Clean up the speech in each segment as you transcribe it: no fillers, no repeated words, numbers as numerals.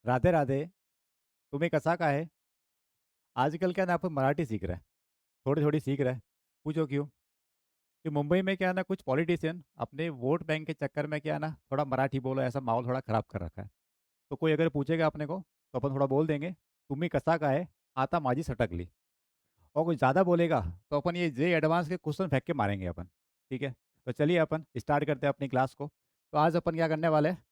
राधे राधे. तुम्ही कसा काय? आजकल क्या ना आपण मराठी सीख रहे हैं. थोड़ी थोड़ी सीख रहे हैं. पूछो क्यों? कि मुंबई में क्या है ना कुछ पॉलिटिशियन अपने वोट बैंक के चक्कर में क्या है ना थोड़ा मराठी बोलो ऐसा माहौल थोड़ा खराब कर रखा है. तो कोई अगर पूछेगा अपने को तो अपन थोड़ा बोल देंगे तुम्ही कसा काय आता माझी सटकली. और कोई ज़्यादा बोलेगा तो अपन ये जे एडवांस के क्वेश्चन फेंक के मारेंगे अपन. ठीक है. तो चलिए अपन स्टार्ट करते हैं अपनी क्लास को. तो आज अपन क्या करने वाले हैं,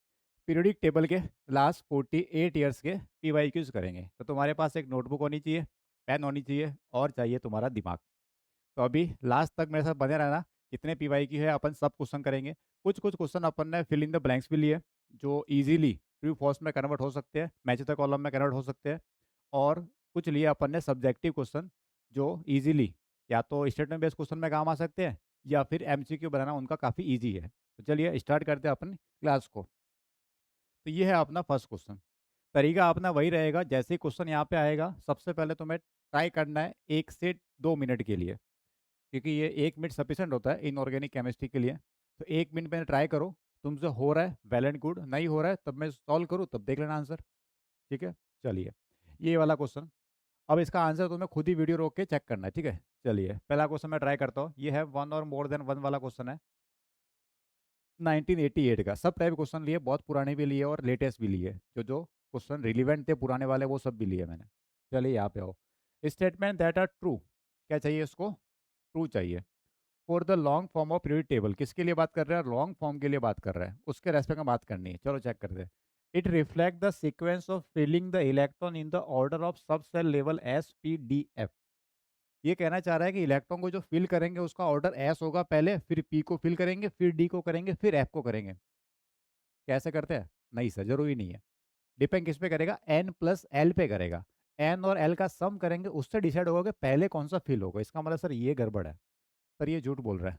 पीरियोडिक टेबल के लास्ट 48 ईयर्स के पीवाईक्यूज करेंगे. तो तुम्हारे पास एक नोटबुक होनी चाहिए, पेन होनी चाहिए और चाहिए तुम्हारा दिमाग. तो अभी लास्ट तक मेरे साथ बने रहना. जितने पीवाईक्यू है अपन सब क्वेश्चन करेंगे. कुछ कुछ क्वेश्चन अपन ने फिल इन द ब्लैंक्स भी लिए जो इजीली ट्रू फॉल्स में कन्वर्ट हो सकते हैं, मैच द कॉलम में कन्वर्ट हो सकते हैं. और कुछ लिए अपन ने सब्जेक्टिव क्वेश्चन जो इजीली या तो स्टेटमेंट बेस्ड क्वेश्चन में काम आ सकते हैं या फिर एमसीक्यू बनाना उनका काफ़ी इजी है. तो चलिए स्टार्ट करते हैं अपन क्लास को. तो ये है अपना फर्स्ट क्वेश्चन. तरीका अपना वही रहेगा, जैसे ही क्वेश्चन यहाँ पे आएगा सबसे पहले तुम्हें ट्राई करना है 1 से 2 मिनट के लिए, क्योंकि ये 1 मिनट सफिशेंट होता है इनऑर्गेनिक केमिस्ट्री के लिए. तो 1 मिनट में ट्राई करो. तुमसे हो रहा है वेल एंड गुड, नहीं हो रहा है तब मैं सॉल्व करूँ तब देख लेना आंसर. ठीक है. चलिए ये वाला क्वेश्चन. अब इसका आंसर तुम्हें खुद ही वीडियो रोक के चेक करना है. ठीक है. चलिए पहला क्वेश्चन मैं ट्राई करता हूँ. ये है वन और मोर देन वन वाला क्वेश्चन है. 1988 का सब टाइप क्वेश्चन लिए, बहुत पुराने भी लिए और लेटेस्ट भी लिए. जो जो क्वेश्चन रिलीवेंट थे पुराने वाले वो सब भी लिए मैंने. चलिए यहाँ पे आओ. Statement that are true. क्या चाहिए इसको? ट्रू चाहिए. For the long form of period table किसके लिए बात कर रहे हैं? लॉन्ग फॉर्म के लिए बात कर रहे हैं, उसके रेस्पेक्ट में बात करनी है. चलो चेक करते हैं. It reflect the sequence of filling the electron in the order of sub shell level S P D F. ये कहना चाह रहा है कि इलेक्ट्रॉन को जो फिल करेंगे उसका ऑर्डर एस होगा पहले, फिर पी को फिल करेंगे, फिर डी को करेंगे, फिर एफ को करेंगे. कैसे करते हैं? नहीं सर, जरूरी नहीं है. डिपेंड किस पे करेगा? एन प्लस एल पे करेगा. एन और एल का सम करेंगे, उससे डिसाइड होगा कि पहले कौन सा फिल होगा. इसका मतलब सर ये गड़बड़ है. सर ये झूठ बोल रहा है.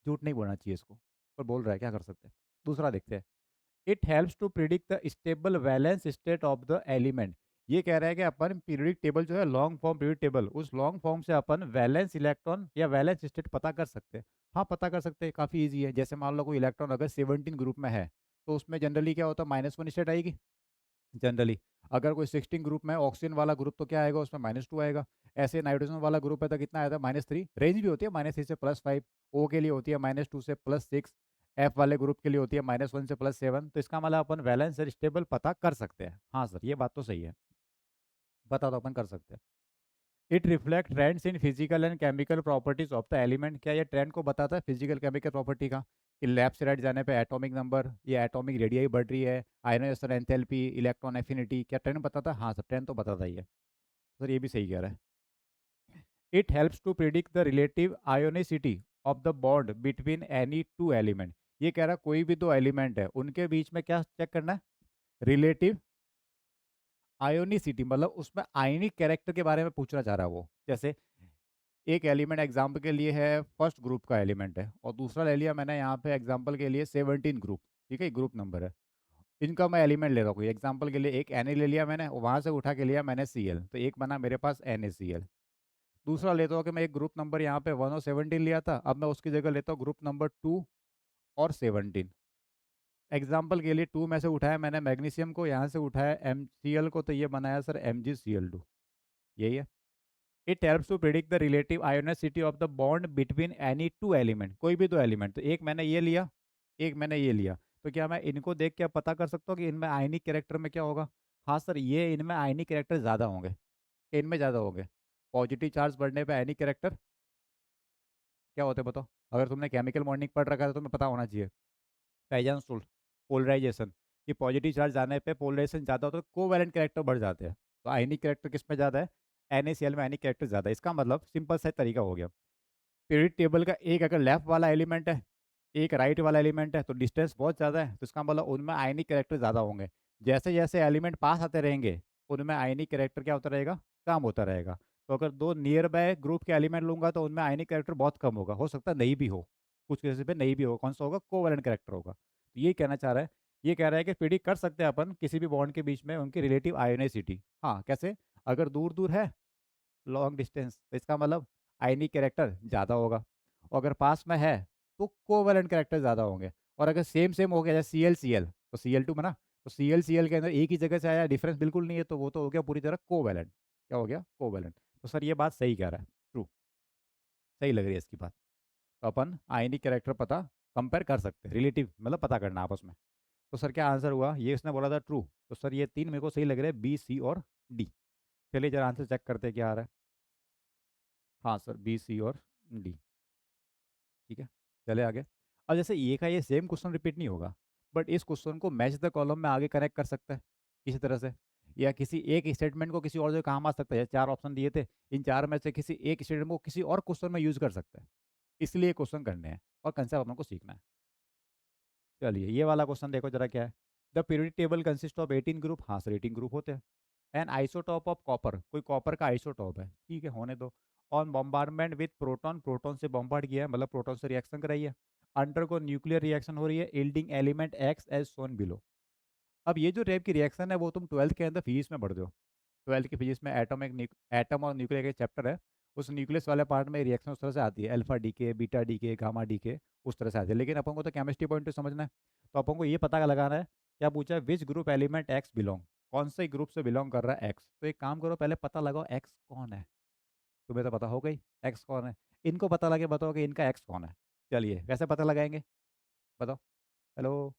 झूठ नहीं बोलना चाहिए इसको, पर बोल रहा है, क्या कर सकते हैं. दूसरा देखते हैं. It helps to predict the stable valence state of the element. ये कह रहा है कि अपन पीरियडिक टेबल जो है लॉन्ग फॉर्म पीरियड टेबल, उस लॉन्ग फॉर्म से अपन वैलेंस इलेक्ट्रॉन या वैलेंस स्टेट पता कर सकते हैं. हाँ पता कर सकते हैं, काफ़ी इजी है. जैसे मान लो कोई इलेक्ट्रॉन अगर 17 ग्रुप में है तो उसमें जनरली क्या होता है? -1 स्टेट आएगी जनरली. अगर कोई 16 ग्रुप में ऑक्सीजन वाला ग्रुप तो क्या आएगा? उसमें -2 आएगा. ऐसे नाइट्रोजन वाला ग्रुप है तो कितना आया था? -3. रेंज भी होती है -3 से +5. ओ के लिए होती है -2 से +6. एफ वाले ग्रुप के लिए होती है -1 से +7. तो इसका मतलब अपन वैलेंस और स्टेबल पता कर सकते हैं. हाँ सर ये बात तो सही है, पता तो अपन कर सकते हैं. It reflect trends in physical and chemical properties of the element. क्या ये ट्रेंड को बताता है फिजिकल केमिकल प्रॉपर्टी का? कि लेफ्ट से राइट जाने पे एटॉमिक नंबर या एटॉमिक रेडियाई बढ़ रही है, आयनाइजेशन एंथैल्पी, इलेक्ट्रॉन एफिनिटी, क्या ट्रेंड बताता है? हाँ सर ट्रेंड तो बताता ही है. सर ये भी सही कह रहा है. It helps to predict the relative ionicity of the bond between any two element. ये कह रहा है कोई भी दो एलिमेंट है उनके बीच में क्या चेक करना है? रिलेटिव आयोनिसिटी, मतलब उसमें आयनिक कैरेक्टर के बारे में पूछना चाह रहा है वो. जैसे एक एलिमेंट एग्जाम्पल के लिए है फर्स्ट ग्रुप का एलिमेंट है और दूसरा ले लिया मैंने यहाँ पे एग्जाम्पल के लिए 17 ग्रुप. ठीक है, ग्रुप नंबर है. इनका मैं एलिमेंट ले रहा हूँ एग्जाम्पल के लिए. एक Na ले लिया मैंने और वहाँ से उठा के लिया मैंने Cl, तो एक बना मेरे पास NaCl. दूसरा लेता हूँ कि मैं एक ग्रुप नंबर यहाँ पे 1 और 17 लिया था, अब मैं उसकी जगह लेता हूँ ग्रुप नंबर 2 और 17. एग्जाम्पल के लिए 2 में से उठाया मैंने मैग्नीशियम को, यहाँ से उठाया MCl को, तो ये बनाया सर MgCl2. यही है. It helps to predict the relative ionicity of the bond between any two element. कोई भी दो एलिमेंट, तो एक मैंने ये लिया, एक मैंने ये लिया, तो क्या मैं इनको देख के अब पता कर सकता हूँ कि इनमें आयनिक कैरेक्टर में क्या होगा? हाँ सर ये इनमें आयनिक कैरेक्टर ज़्यादा होंगे. इनमें ज़्यादा होंगे. पॉजिटिव चार्ज बढ़ने पे आयनिक कैरेक्टर क्या होते हैं बताओ? अगर तुमने केमिकल मॉर्निंग पढ़ रखा है तो तुम्हें पता होना चाहिए. पैजेंस रूल, पोलराइजेशन. कि पॉजिटिव चार्ज जाने पे पोलराइजेशन ज़्यादा होता है तो कोवैलेंट कैरेक्टर बढ़ जाते हैं. तो आयनिक कैरेक्टर किस में ज़्यादा है? NaCl में आयनिक कैरेक्टर ज़्यादा है. इसका मतलब सिंपल सा तरीका हो गया. पीरियड टेबल का एक अगर लेफ्ट वाला एलिमेंट है, एक राइट वाला एलिमेंट है, तो डिस्टेंस बहुत ज़्यादा है, तो इसका मतलब उनमें आयनिक कैरेक्टर ज़्यादा होंगे. जैसे जैसे एलिमेंट पास आते रहेंगे उनमें आयनिक कैरेक्टर क्या होता रहेगा? कम होता रहेगा. तो अगर दो नियर बाय ग्रुप के एलिमेंट लूंगा तो उनमें आयनिक कैरेक्टर बहुत कम होगा, हो सकता है नहीं भी हो. कुछ केसेस पे नहीं भी होगा. कौन सा होगा? कोवैलेंट कैरेक्टर होगा. तो ये कहना चाह रहा है. ये कह रहा है कि प्रिडिक्ट कर सकते हैं अपन किसी भी बॉन्ड के बीच में उनकी रिलेटिव आयोनिसिटी. हाँ कैसे? अगर दूर दूर है, लॉन्ग डिस्टेंस, तो इसका मतलब आयनिक कैरेक्टर ज़्यादा होगा. और अगर पास में है तो कोवैलेंट कैरेक्टर ज़्यादा होंगे. और अगर सेम सेम हो गया जैसे Cl Cl, तो Cl2 में ना, तो CL के अंदर एक ही जगह से आया, डिफरेंस बिल्कुल नहीं है, तो वो तो हो गया पूरी तरह कोवैलेंट। क्या हो गया? कोवैलेंट। तो सर ये बात सही कह रहा है, ट्रू, सही लग रही है इसकी बात। तो अपन आयनिक कैरेक्टर पता कंपेयर कर सकते हैं, रिलेटिव मतलब पता करना आपस में। तो सर क्या आंसर हुआ? ये इसने बोला था ट्रू, तो सर ये तीन मेरे को सही लग रहे हैं, बी, सी और डी। चलिए जरा आंसर चेक करते हैं क्या आ रहा है। हाँ सर, बी, सी और डी। ठीक है, चले आगे। अब जैसे ये का ये सेम क्वेश्चन रिपीट नहीं होगा, बट इस क्वेश्चन को मैच द कॉलम में आगे कनेक्ट कर सकते हैं किसी तरह से, या किसी एक स्टेटमेंट को किसी और जगह काम आ सकता है। चार ऑप्शन दिए थे, इन चार में से किसी एक स्टेटमेंट को किसी और क्वेश्चन में यूज कर सकते हैं। इसलिए क्वेश्चन करने हैं और कंसेप्ट अपन को सीखना है। चलिए ये वाला क्वेश्चन देखो जरा क्या है। The periodic table consist of 18 group. हाँ सर 18 ग्रुप होते हैं। एन आइसोटॉप ऑफ कॉपर, कोई कॉपर का आइसोटॉप है, ठीक है होने दो। On bombardment with proton, proton से बॉम्बार्ड किया है मतलब प्रोटॉन से रिएक्शन कराई है। अंडर को न्यूक्लियर रिएक्शन हो रही है, yielding element X as shown below. अब ये जो टाइप की रिएक्शन है वो तुम 12th के अंदर फिजिक्स में पढ़ते हो। 12th की फिजिक्स में एटम और न्यूक्लियर के चैप्टर है, उस न्यूक्लियस वाले पार्ट में रिएक्शन उस तरह से आती है, अल्फा डी के, बीटा डी के, गामा डी के, उस तरह से आती है। लेकिन अपन को तो केमिस्ट्री पॉइंट से समझना है, तो अपन को ये पता लगाना है। क्या पूछा है? Which group element x belong, कौन से ग्रुप से बिलोंग कर रहा है एक्स। तो एक काम करो, पहले पता लगाओ एक्स कौन है। तुम्हें तो पता हो गई एक्स कौन है, इनको पता लगे बताओ कि इनका एक्स कौन है। चलिए कैसे पता लगाएंगे, बताओ। हेलो।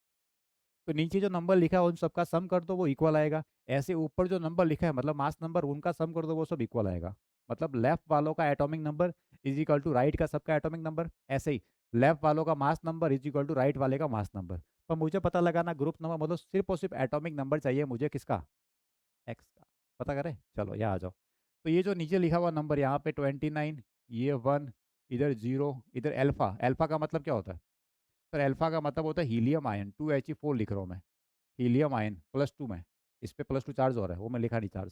तो नीचे जो नंबर लिखा है उन सबका सम कर दो, वो इक्वल आएगा। ऐसे ऊपर जो नंबर लिखा है मतलब मास नंबर, उनका सम कर दो, वो सब इक्वल आएगा। मतलब लेफ्ट वालों का atomic number is equal to right का सबका एटॉमिक नंबर। ऐसे ही लेफ्ट वालों का mass number is equal to right वाले का मास नंबर। पर मुझे पता लगाना ग्रुप नंबर, मतलब सिर्फ और सिर्फ एटॉमिक नंबर चाहिए मुझे, किसका? एक्स का। पता करें, चलो यहाँ आ जाओ। तो ये जो नीचे लिखा हुआ नंबर यहाँ पे 29, ये 1, इधर 0, इधर एल्फा। एल्फा का मतलब क्या होता है? सर एल्फा का मतलब होता है हीलियम आयन, 2He4 लिख रहा हूँ मैं। हीलियम आयन +2 में, इस पे +2 चार्ज हो रहा है, वो मैं लिखा नहीं चार्ज।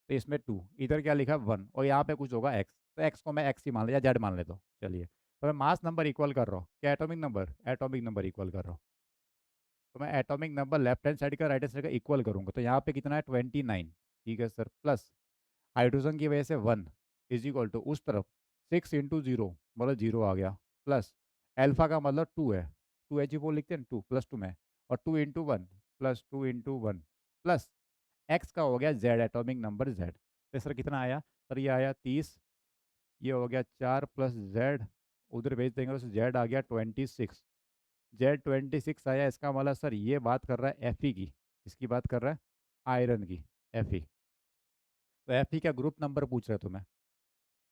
तो इसमें 2, इधर क्या लिखा है 1, और यहाँ पे कुछ होगा एक्स, तो एक्स को मैं एक्स ही मान ले या जेड मान लेता हूँ। चलिए तो मैं मास नंबर इक्वल कर रहा हूँ, क्या atomic number? Atomic number equal कर रहा हूँ। तो मैं atomic number left hand side का राइट हैंड साइड का इक्वल करूँगा, तो यहाँ पे कितना है? 29। ठीक है सर, प्लस हाइड्रोजन की वजह से 1 इज इक्वल टू उस तरफ 6 × 0 मतलब 0 आ गया, प्लस एल्फा का मतलब 2 है, 2He4 लिखते हैं 2 +2 में, और 2 × 1 +2 × 1 प्लस एक्स का हो गया जेड, एटॉमिक नंबर जेड। तो सर कितना आया? सर ये आया 30, ये हो गया 4 प्लस जेड, उधर भेज देंगे तो जेड आ गया 26। जेड 26 आया, इसका मतलब सर ये बात कर रहा है Fe की। किसकी बात कर रहा है? आयरन की, Fe। तो Fe का ग्रुप नंबर पूछ रहे हो तुम्हें।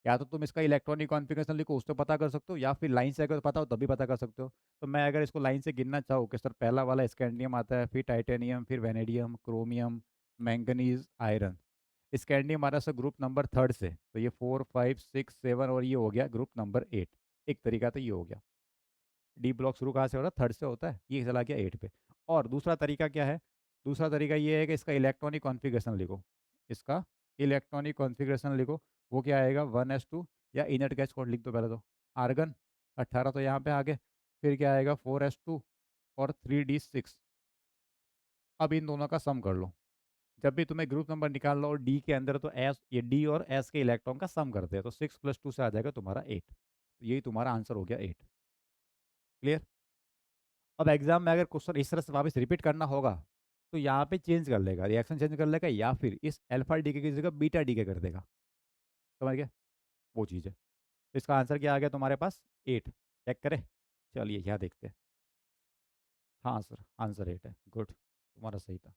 या तो तुम इसका इलेक्ट्रॉनिक कॉन्फ़िगरेशन लिखो, उससे पता कर सकते हो, या फिर लाइन से अगर पता हो तभी पता कर सकते हो। तो मैं अगर इसको लाइन से गिनना चाहूँ कि सर पहला वाला स्कैंडियम आता है, फिर टाइटेनियम, फिर vanadium, chromium, manganese, iron. Scandium आ रहा है सर ग्रुप नंबर 3 से, तो ये 4, 5, 6, 7 और ये हो गया ग्रुप नंबर 8। एक तरीका तो ये हो गया। डी ब्लॉक शुरू कहाँ से हो रहा है? 3rd से होता है, ये चला गया 8 पे। और दूसरा तरीका क्या है? दूसरा तरीका ये है कि इसका इलेक्ट्रॉनिक कॉन्फ़िगरेशन लिखो, इसका इलेक्ट्रॉनिक कॉन्फ़िगरेशन लिखो। वो क्या आएगा? 1s2, या इनर्ट गैस कोड लिख दो पहले तो। आर्गन 18 तो यहाँ पे आ गए, फिर क्या आएगा? 4s2 और 3d6। अब इन दोनों का सम कर लो। जब भी तुम्हें ग्रुप नंबर निकाल लो और डी के अंदर, तो एस, ये डी और एस के इलेक्ट्रॉन का सम करते हैं, तो 6 + 2 से आ जाएगा तुम्हारा 8। तो यही तुम्हारा आंसर हो गया 8। क्लियर? अब एग्जाम में अगर क्वेश्चन इस तरह से वापस रिपीट करना होगा, तो यहाँ पे चेंज कर लेगा, रिएक्शन चेंज कर लेगा, या फिर इस अल्फा डी के की जगह बीटा डी के कर देगा। समझ गए? वो चीज़ है। तो इसका आंसर क्या आ गया तुम्हारे पास? 8। चेक करें, चलिए यहाँ देखते हैं। हाँ सर आंसर 8 है, गुड, तुम्हारा सही था।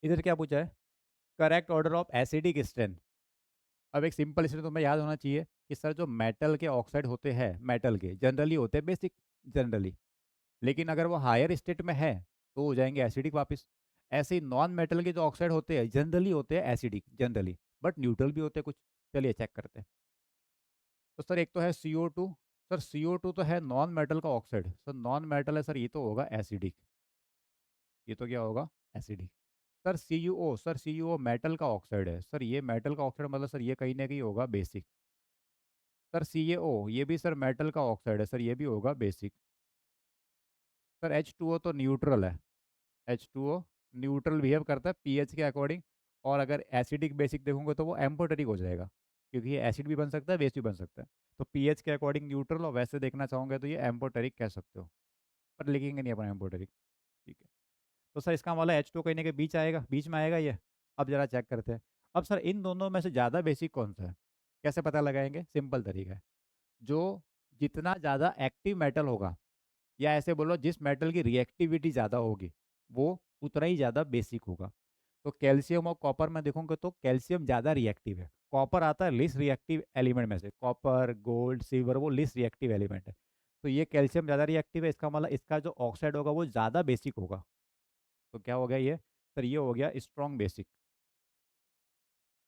इधर क्या पूछा है? Correct order of acidic strength. अब एक सिंपल स्ट्रेंथ तुम्हें याद होना चाहिए कि सर जो मेटल के ऑक्साइड होते हैं, मेटल के जनरली होते हैं बेसिक, जनरली। लेकिन अगर वो हायर स्टेट में है तो हो जाएंगे एसिडिक वापस। ऐसे ही नॉन मेटल के जो ऑक्साइड होते हैं जनरली होते हैं एसिडिक, जनरली, बट न्यूट्रल भी होते हैं कुछ। चलिए चेक करते हैं। तो सर एक तो है CO2। सर CO2 तो है नॉन मेटल का ऑक्साइड, सर नॉन मेटल है, सर ये तो होगा एसिडिक। ये तो क्या होगा? Acidic. Sir CuO, sir CuO metal का ऑक्साइड है, सर ये मेटल का ऑक्साइड मतलब सर ये कहीं ना कहीं होगा बेसिक। सर CaO ये भी सर मेटल का ऑक्साइड है, सर ये भी होगा बेसिक। सर H2O तो न्यूट्रल है, H2O न्यूट्रल बिहेव करता है पीएच के अकॉर्डिंग। और अगर एसिडिक बेसिक देखोगे तो वो एम्फोटेरिक हो जाएगा, क्योंकि ये एसिड भी बन सकता है, बेस भी बन सकता है। तो पीएच के अकॉर्डिंग न्यूट्रल, और वैसे देखना चाहोगे तो ये एम्फोटेरिक कह सकते हो, पर लिखेंगे नहीं अपन एम्फोटेरिक। ठीक है। तो सर इसका मतलब H2 कहीं ना कहीं बीच में आएगा ये। अब जरा चेक करते हैं। अब सर इन दोनों में से ज़्यादा बेसिक कौन सा है? कैसे पता लगाएंगे? सिंपल तरीका है। जो जितना ज़्यादा एक्टिव मेटल होगा, या ऐसे बोलो जिस मेटल की रिएक्टिविटी ज़्यादा होगी, वो उतना ही ज़्यादा बेसिक होगा। तो कैल्शियम और कॉपर में देखोगे तो कैल्शियम ज़्यादा रिएक्टिव है, कॉपर आता है लिस्ट रिएक्टिव एलिमेंट में से। कॉपर, गोल्ड, सिल्वर वो लिस्ट रिएक्टिव एलिमेंट है। तो ये कैल्शियम ज़्यादा रिएक्टिव है, इसका मतलब इसका जो ऑक्साइड होगा वो ज़्यादा बेसिक होगा। तो क्या हो गया ये? सर ये हो गया स्ट्रॉन्ग बेसिक।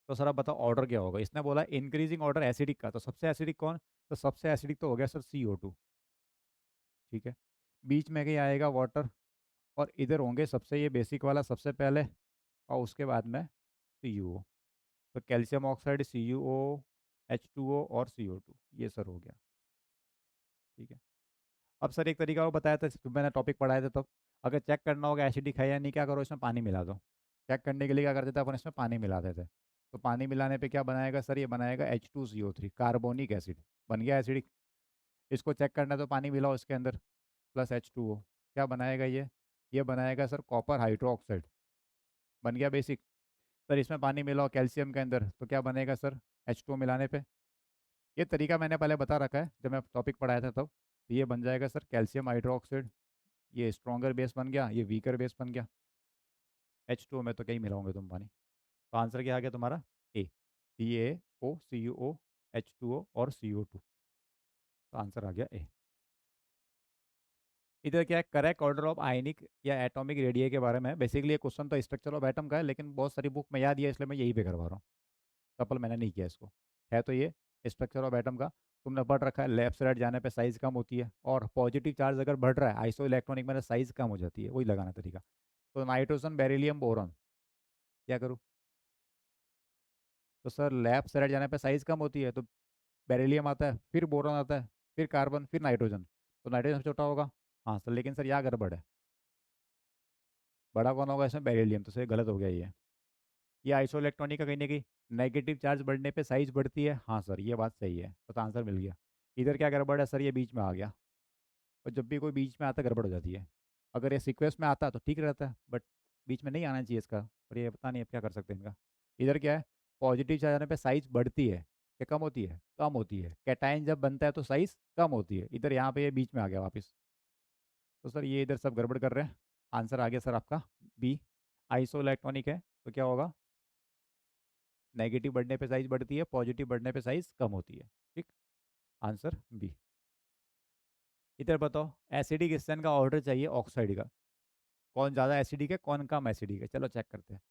तो सर अब बताओ ऑर्डर क्या होगा? इसने बोला इंक्रीजिंग ऑर्डर एसिडिक का, तो सबसे एसिडिक कौन? तो सबसे एसिडिक तो हो गया सर CO2। ठीक है। बीच में कहीं आएगा वाटर, और इधर होंगे सबसे ये बेसिक वाला सबसे पहले, और उसके बाद में CuO। तो कैल्शियम ऑक्साइड, CuO, H2O और CO2, ये सर हो गया। ठीक है। अब सर एक तरीका और बताया था जब मैंने टॉपिक पढ़ाया था तब, अगर चेक करना होगा एसिडिक है या नहीं, क्या करो इसमें पानी मिला दो। चेक करने के लिए क्या करते थे अपन? इसमें पानी मिलाते थे। तो पानी मिलाने पे क्या बनाएगा सर? ये बनाएगा H2CO3, कार्बोनिक एसिड। बन गया एसिडिक। इसको चेक करना है तो पानी मिलाओ इसके अंदर, प्लस H2O। क्या बनाएगा ये बनाएगा सर कॉपर हाइड्रोक्साइड। बन गया बेसिक। सर इसमें पानी मिलाओ कैल्शियम के अंदर, तो क्या बनेगा सर? H2O मिलाने पे। ये तरीका मैंने पहले बता रखा है जब मैं टॉपिक पढ़ाया था तब। तो ये बन जाएगा सर कैल्शियम हाइड्रोक्साइड। ये स्ट्रॉन्गर बेस बन गया, ये वीकर बेस बन गया। H2O में तो क्या ही मिलाओगे तुम पानी। तो आंसर क्या आ गया तुम्हारा? ए। CaO, CuO, H2O और CO2। तो आंसर आ गया ए। इधर क्या है? करेक्ट ऑर्डर ऑफ आयनिक या एटॉमिक रेडिया के बारे में। बेसिकली ये क्वेश्चन तो स्ट्रक्चर ऑफ एटम का है, लेकिन बहुत सारी बुक में याद दिया इसलिए मैं यही पे करवा रहा हूँ। सफल मैंने नहीं किया इसको। है तो ये स्ट्रक्चर ऑफ एटम का। तुमने पढ़ रखा है लेफ्ट से राइट जाने पे साइज कम होती है, और पॉजिटिव चार्ज अगर बढ़ रहा है आइसो इलेक्ट्रॉनिक में साइज कम हो जाती है, वही लगाना तरीका। तो नाइट्रोजन, बेरिलियम, बोरॉन, क्या करूँ? तो सर लेफ्ट से राइट जाने पे साइज कम होती है, तो बेरिलियम आता है, फिर बोरॉन आता है, फिर कार्बन, फिर नाइट्रोजन। तो नाइट्रोजन सबसे छोटा होगा। हाँ सर, लेकिन सर यहाँ गड़बड़ है। बड़ा कौन होगा इसमें? बेरिलियम। तो सर गलत हो गया ये आइसो इलेक्ट्रॉनिक का कहीं ना कहीं नेगेटिव चार्ज बढ़ने पे साइज बढ़ती है। हाँ सर ये बात सही है, तो आंसर मिल गया। इधर क्या गड़बड़ है सर? ये बीच में आ गया। और जब भी कोई बीच में आता है गड़बड़ हो जाती है। अगर ये सीक्वेंस में आता तो ठीक रहता है, बट बीच में नहीं आना चाहिए इसका। और ये पता नहीं अब क्या कर सकते हैं इनका। इधर क्या है? पॉजिटिव चार्ज आने पे साइज बढ़ती है क्या कम होती है? कम होती है। कैटाइन जब बनता है तो साइज कम होती है। इधर यहाँ पे ये बीच में आ गया वापस। तो सर ये इधर सब गड़बड़ कर रहे हैं। आंसर आ गया सर आपका बी। आइसो इलेक्ट्रॉनिक है तो क्या होगा? नेगेटिव बढ़ने पे साइज बढ़ती है, पॉजिटिव बढ़ने पे साइज कम होती है। ठीक। Answer B. इधर बताओ एसिडिक स्टैंड का ऑर्डर चाहिए ऑक्साइड का। कौन ज़्यादा एसिडिक है, कौन कम एसिडिक है? चलो चेक करते हैं।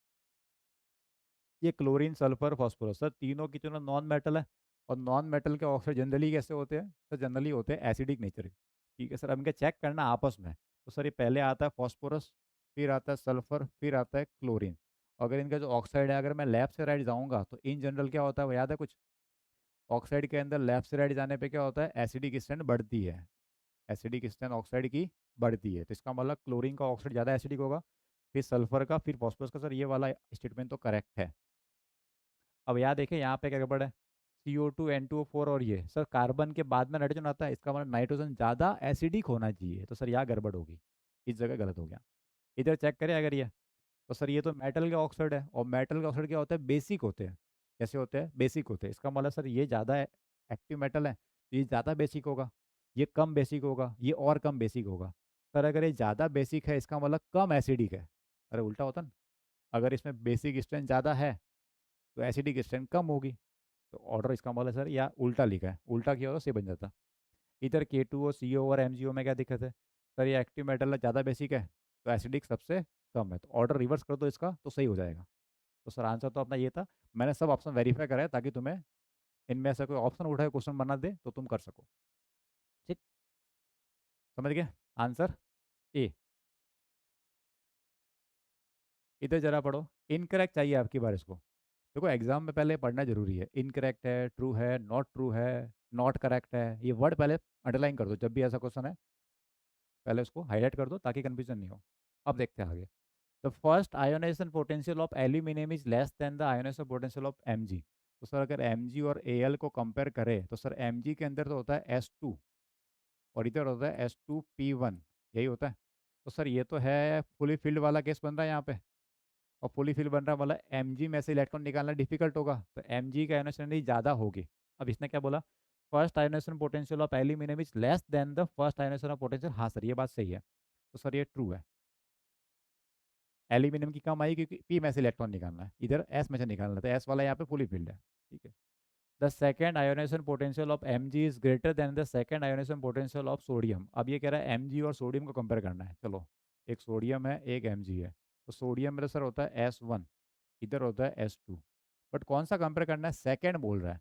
ये क्लोरीन, सल्फर, फॉस्फोरस सर तीनों की तीनों नॉन मेटल है। और नॉन मेटल के ऑक्साइड जनरली कैसे होते हैं? सर जनरली होते हैं एसिडिक नेचर के। ठीक है सर, अब इनका चेक करना आपस में। तो सर ये पहले आता है फॉस्फोरस, फिर आता है सल्फर, फिर आता है क्लोरीन। अगर इनका जो ऑक्साइड है, अगर मैं लेफ्ट से राइट जाऊंगा तो इन जनरल क्या होता है वो याद है कुछ? ऑक्साइड के अंदर लेफ्ट से राइट जाने पे क्या होता है? एसिडिक स्ट्रेंथ बढ़ती है। एसिडिक स्ट्रेंथ ऑक्साइड की बढ़ती है, तो इसका मतलब क्लोरीन का ऑक्साइड ज़्यादा एसिडिक होगा, फिर सल्फर का, फिर फॉस्फोरस का। सर ये वाला स्टेटमेंट तो करेक्ट है। अब यहाँ देखें यहाँ पे क्या गड़बड़ है? CO2, N2O4 और ये सर कार्बन के बाद में नाइट्रोजन आता है, इसका मतलब नाइट्रोजन ज़्यादा एसिडिक होना चाहिए। तो सर यहाँ गड़बड़ होगी, इस जगह गलत हो गया। इधर चेक करें अगर ये, तो सर ये तो मेटल के ऑक्साइड है, और मेटल के ऑक्साइड क्या होता है? बेसिक होते हैं। कैसे होते हैं? बेसिक होते हैं। इसका मतलब सर ये ज़्यादा एक्टिव मेटल है तो ये ज़्यादा बेसिक होगा। ये कम बेसिक होगा, ये और कम बेसिक होगा। सर अगर ये ज़्यादा बेसिक है इसका मतलब कम एसिडिक है। अरे उल्टा होता ना। अगर इसमें बेसिक स्ट्रेंथ ज़्यादा है तो एसिडिक स्ट्रेंथ कम होगी। तो ऑर्डर इसका मतलब सर या उल्टा लिखा है, उल्टा किया होता से बन जाता। इधर K2O, CO और MgO में क्या दिक्कत है? सर ये एक्टिव मेटल है, ज़्यादा बेसिक है, तो एसिडिक सबसे कम है। तो ऑर्डर रिवर्स कर दो इसका तो सही हो जाएगा। तो सर आंसर तो अपना ये था। मैंने सब ऑप्शन वेरीफाई करा है ताकि तुम्हें इनमें से कोई ऑप्शन उठाए क्वेश्चन बना दे तो तुम कर सको। ठीक। समझ गए? Answer A. इधर जरा पढ़ो। इनकरेक्ट चाहिए आपकी बार इसको। देखो एग्जाम में पहले पढ़ना जरूरी है। इनकरेक्ट है, ट्रू है, नॉट करेक्ट है, ये वर्ड पहले अंडरलाइन कर दो जब भी ऐसा क्वेश्चन है। पहले उसको हाईलाइट कर दो ताकि कंफ्यूजन नहीं हो। अब देखते हैं आगे। The first ionization potential of aluminium is less than the ionisation potential of Mg। तो सर अगर Mg और Al को कंपेयर करें तो सर Mg के अंदर तो होता है S2, और इधर होता है S2P1, यही होता है। तो सर ये तो है फुली फिल्ड वाला केस बन रहा है यहाँ पे, और फुली फिल बन रहा वाला एम में से इलेक्ट्रॉन निकालना डिफिकल्ट होगा, तो एम की आयोनाइजेशन एनर्जी ज़्यादा होगी। अब इसने क्या बोला, first ionization potential of aluminium is less than the first ionization of potential. हाँ सर ये बात सही है, तो सर ये ट्रू है। एल्यूमिनियम की कम आई क्योंकि पी में से इलेक्ट्रॉन निकालना है, इधर एस में से निकालना था, एस वाला यहाँ पे फुली फिल्ड है। ठीक है। The second ionization potential of M is greater than the second ionization potential of sodium. अब ये कह रहा है एम और सोडियम को कंपेयर करना है। चलो, एक सोडियम है एक एम है, तो सोडियम में तो सर होता है S1, इधर होता है S2, बट कौन सा कंपेयर करना है, सेकेंड बोल रहा है।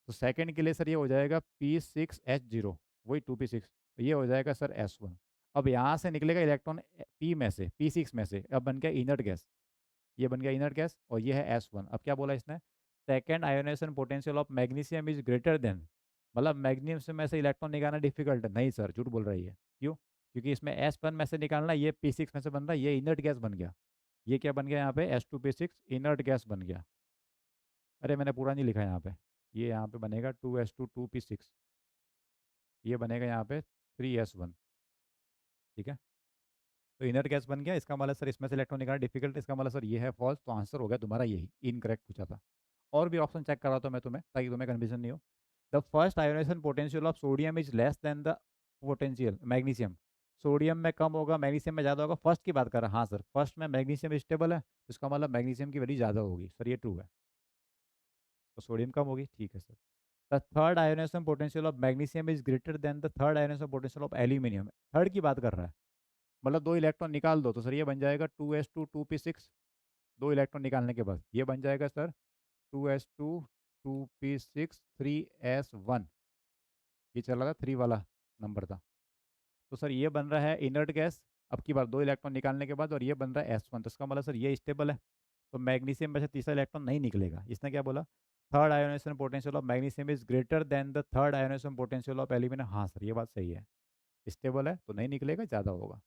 तो सेकेंड के लिए सर ये हो जाएगा P6H0, वही 2p6, ये हो जाएगा सर S1। अब यहाँ से निकलेगा इलेक्ट्रॉन P में से, P6 में से, अब बन गया इनर्ट गैस, ये बन गया इनर्ट गैस, और ये है S1। अब क्या बोला इसने, second ionization potential of magnesium is greater then, मतलब मैग्नीशियम में से इलेक्ट्रॉन निकालना डिफिकल्ट है। नहीं सर, झूठ बोल रही है। क्यों? क्योंकि इसमें S1 में से निकालना, ये P6 में से बन रहा है, ये इनर्ट गैस बन गया। ये क्या बन गया यहाँ पे, S2P6 इनर्ट गैस बन गया। अरे मैंने पूरा नहीं लिखा यहाँ पे, ये यहाँ पे बनेगा 2S2 2p6, ये बनेगा यहाँ पे 3S1। ठीक है। तो इनर्ट गैस बन गया, इसका मतलब सर इसमें से इलेक्ट्रॉन निकालना डिफिकल्ट, इसका मतलब सर ये है फॉल्स, तो आंसर हो गया तुम्हारा यही, इनकरेक्ट पूछा था। और भी ऑप्शन चेक करा तो मैं तुम्हें, ताकि तुम्हें कन्फ्यूजन नहीं हो। The first ionization potential of sodium is less than the potential magnesium. Sodium में कम होगा, मैग्नीशियम में ज़्यादा होगा, फर्स्ट की बात कर रहा। हाँ सर, फर्स्ट में मैग्नीशियम स्टेबल है, तो इसका मतलब मैग्नीशियम की वैल्यू ज़्यादा होगी, सर ये ट्रू है। तो सोडियम कम होगी, ठीक है sir. The third ionization potential of magnesium is greater than the third ionization potential of aluminium. Third की बात कर रहा है, मतलब दो इलेक्ट्रॉन निकाल दो, तो सर ये बन जाएगा 2S2 2p6। दो इलेक्ट्रॉन निकालने के बाद ये बन जाएगा सर 2S2 2p6 3S1। ये चला था 3 वाला नंबर था। तो सर ये बन रहा है इनर्ट गैस, अब की बार दो इलेक्ट्रॉन निकालने के बाद, और ये बन रहा है S1, तो इसका मतलब सर ये स्टेबल है। तो मैग्नीशियम में से तीसरा इलेक्ट्रॉन नहीं निकलेगा। इसने क्या बोला, third ionization potential of magnesium is greater than the third ionization potential of aluminium. हाँ सर ये बात सही है, स्टेबल है तो नहीं निकलेगा, ज़्यादा होगा।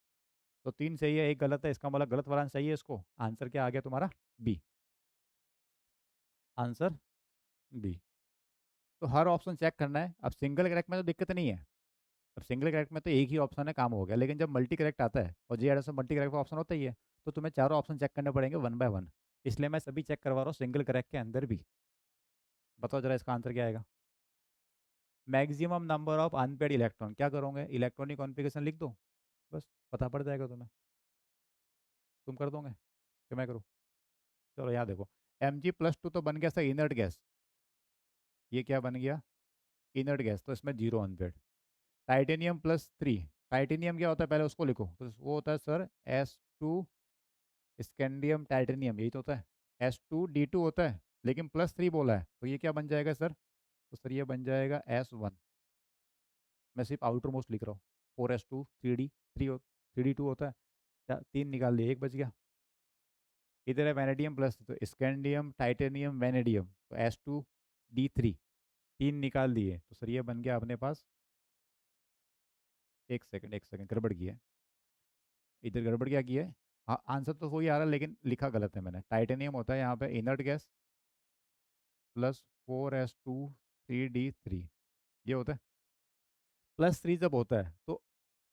तो 3 सही है एक गलत है, इसका मतलब गलत वाला सही है। इसको आंसर क्या आ गया तुम्हारा, बी। Answer B. तो हर ऑप्शन चेक करना है। अब सिंगल करेक्ट में तो दिक्कत नहीं है, अब सिंगल करेक्ट में तो एक ही ऑप्शन है, काम हो गया। लेकिन जब मल्टी करेक्ट आता है, और जे में मल्टी करेक्ट का ऑप्शन होता ही है, तो तुम्हें चारों ऑप्शन चेक करने पड़ेंगे 1 बाय 1। इसलिए मैं सभी चेक करवा रहा हूँ सिंगल करेक्ट के अंदर भी। बताओ जरा इसका आंसर क्या आएगा। Maximum number of unpaired electron, क्या करोगे, इलेक्ट्रॉनिक कॉन्फ़िगरेशन लिख दो, बस पता पड़ जाएगा तुम्हें। तुम कर दोगे कि मैं करूँ? चलो यहाँ देखो, Mg+2 तो बन गया सर इनर्ट गैस, ये क्या बन गया, इनर्ट गैस, तो इसमें 0 अनपेड। टाइटेनियम+3, टाइटेनियम क्या होता है पहले उसको लिखो, तो वो होता है सर S2, स्कैंडियम टाइटेनियम, यही तो होता है। S2D2 होता है, लेकिन +3 बोला है, तो ये क्या बन जाएगा सर, तो सर ये बन जाएगा S1। मैं सिर्फ आउटर मोस्ट लिख रहा हूँ। 4S2 3D 3 होता है, 3 निकाल दिया, एक बच गया। इधर है वैनेडियम प्लस, तो स्कैंडियम टाइटेनियम वैनेडियम, तो S2D3, 3 निकाल दिए, तो सर ये बन गया अपने पास। एक सेकंड गड़बड़ की है, इधर गड़बड़ क्या की है। हाँ आंसर तो वही आ रहा है, लेकिन लिखा गलत है मैंने। टाइटेनियम होता है यहाँ पे इनर्ट गैस, +4S2 3D3, ये होता है। +3 जब होता है तो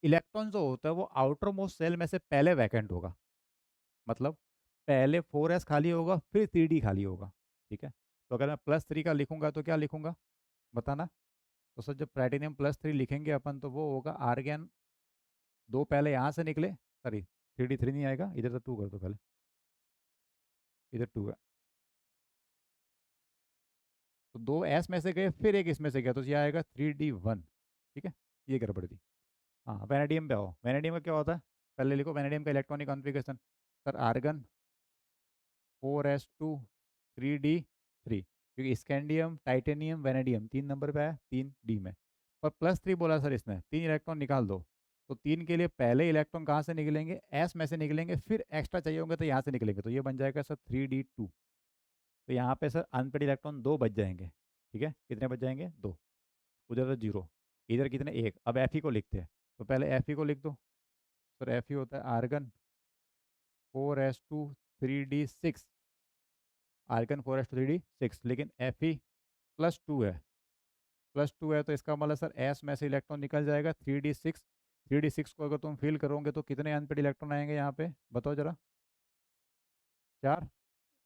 इलेक्ट्रॉन जो होता है वो आउटर मोस्ट सेल में से पहले वैकेंट होगा, मतलब पहले 4S खाली होगा फिर 3D खाली होगा। ठीक है। तो अगर मैं +3 का लिखूंगा तो क्या लिखूंगा, बताना। तो सर जब प्लेटिनियम +3 लिखेंगे अपन, तो वो होगा आर्गन, दो पहले यहाँ से निकले, सॉरी 3D3 नहीं आएगा, इधर तो 2 कर दो पहले, इधर 2 है, तो दो एस में से गए फिर एक इसमें से गया, तो ये आएगा 3D1। ठीक है, ये गड़बड़ थी। हाँ वेनेडियम पे आओ, वेनेडियम का क्या होता है, पहले लिखो वेनेडियम का electronic configuration. Sir argon 4S2 3D3, क्योंकि स्कैंडियम टाइटेनियम वेनेडियम 3 नंबर पे है, 3D में, और +3 बोला सर इसने, 3 इलेक्ट्रॉन निकाल दो। तो 3 के लिए पहले इलेक्ट्रॉन कहाँ से निकलेंगे, एस में से निकलेंगे, फिर एक्स्ट्रा चाहिए होंगे तो यहाँ से निकलेंगे, तो ये बन जाएगा सर 3D2। तो यहाँ पे सर अनपेड इलेक्ट्रॉन 2 बच जाएंगे। ठीक है, कितने बच जाएंगे, 2। उधर तो 0, इधर कितने, 1। अब Fe को लिखते हैं, तो पहले Fe को लिख दो। सर Fe होता है argon 4S2 3D6, argon 4S2 3D6, लेकिन Fe+2 है, +2 है, तो इसका मतलब सर एस में से इलेक्ट्रॉन निकल जाएगा 3D6, 3d6 को अगर तुम फिल करोगे तो कितने अनपेड इलेक्ट्रॉन आएंगे यहाँ पे, बताओ जरा। 4।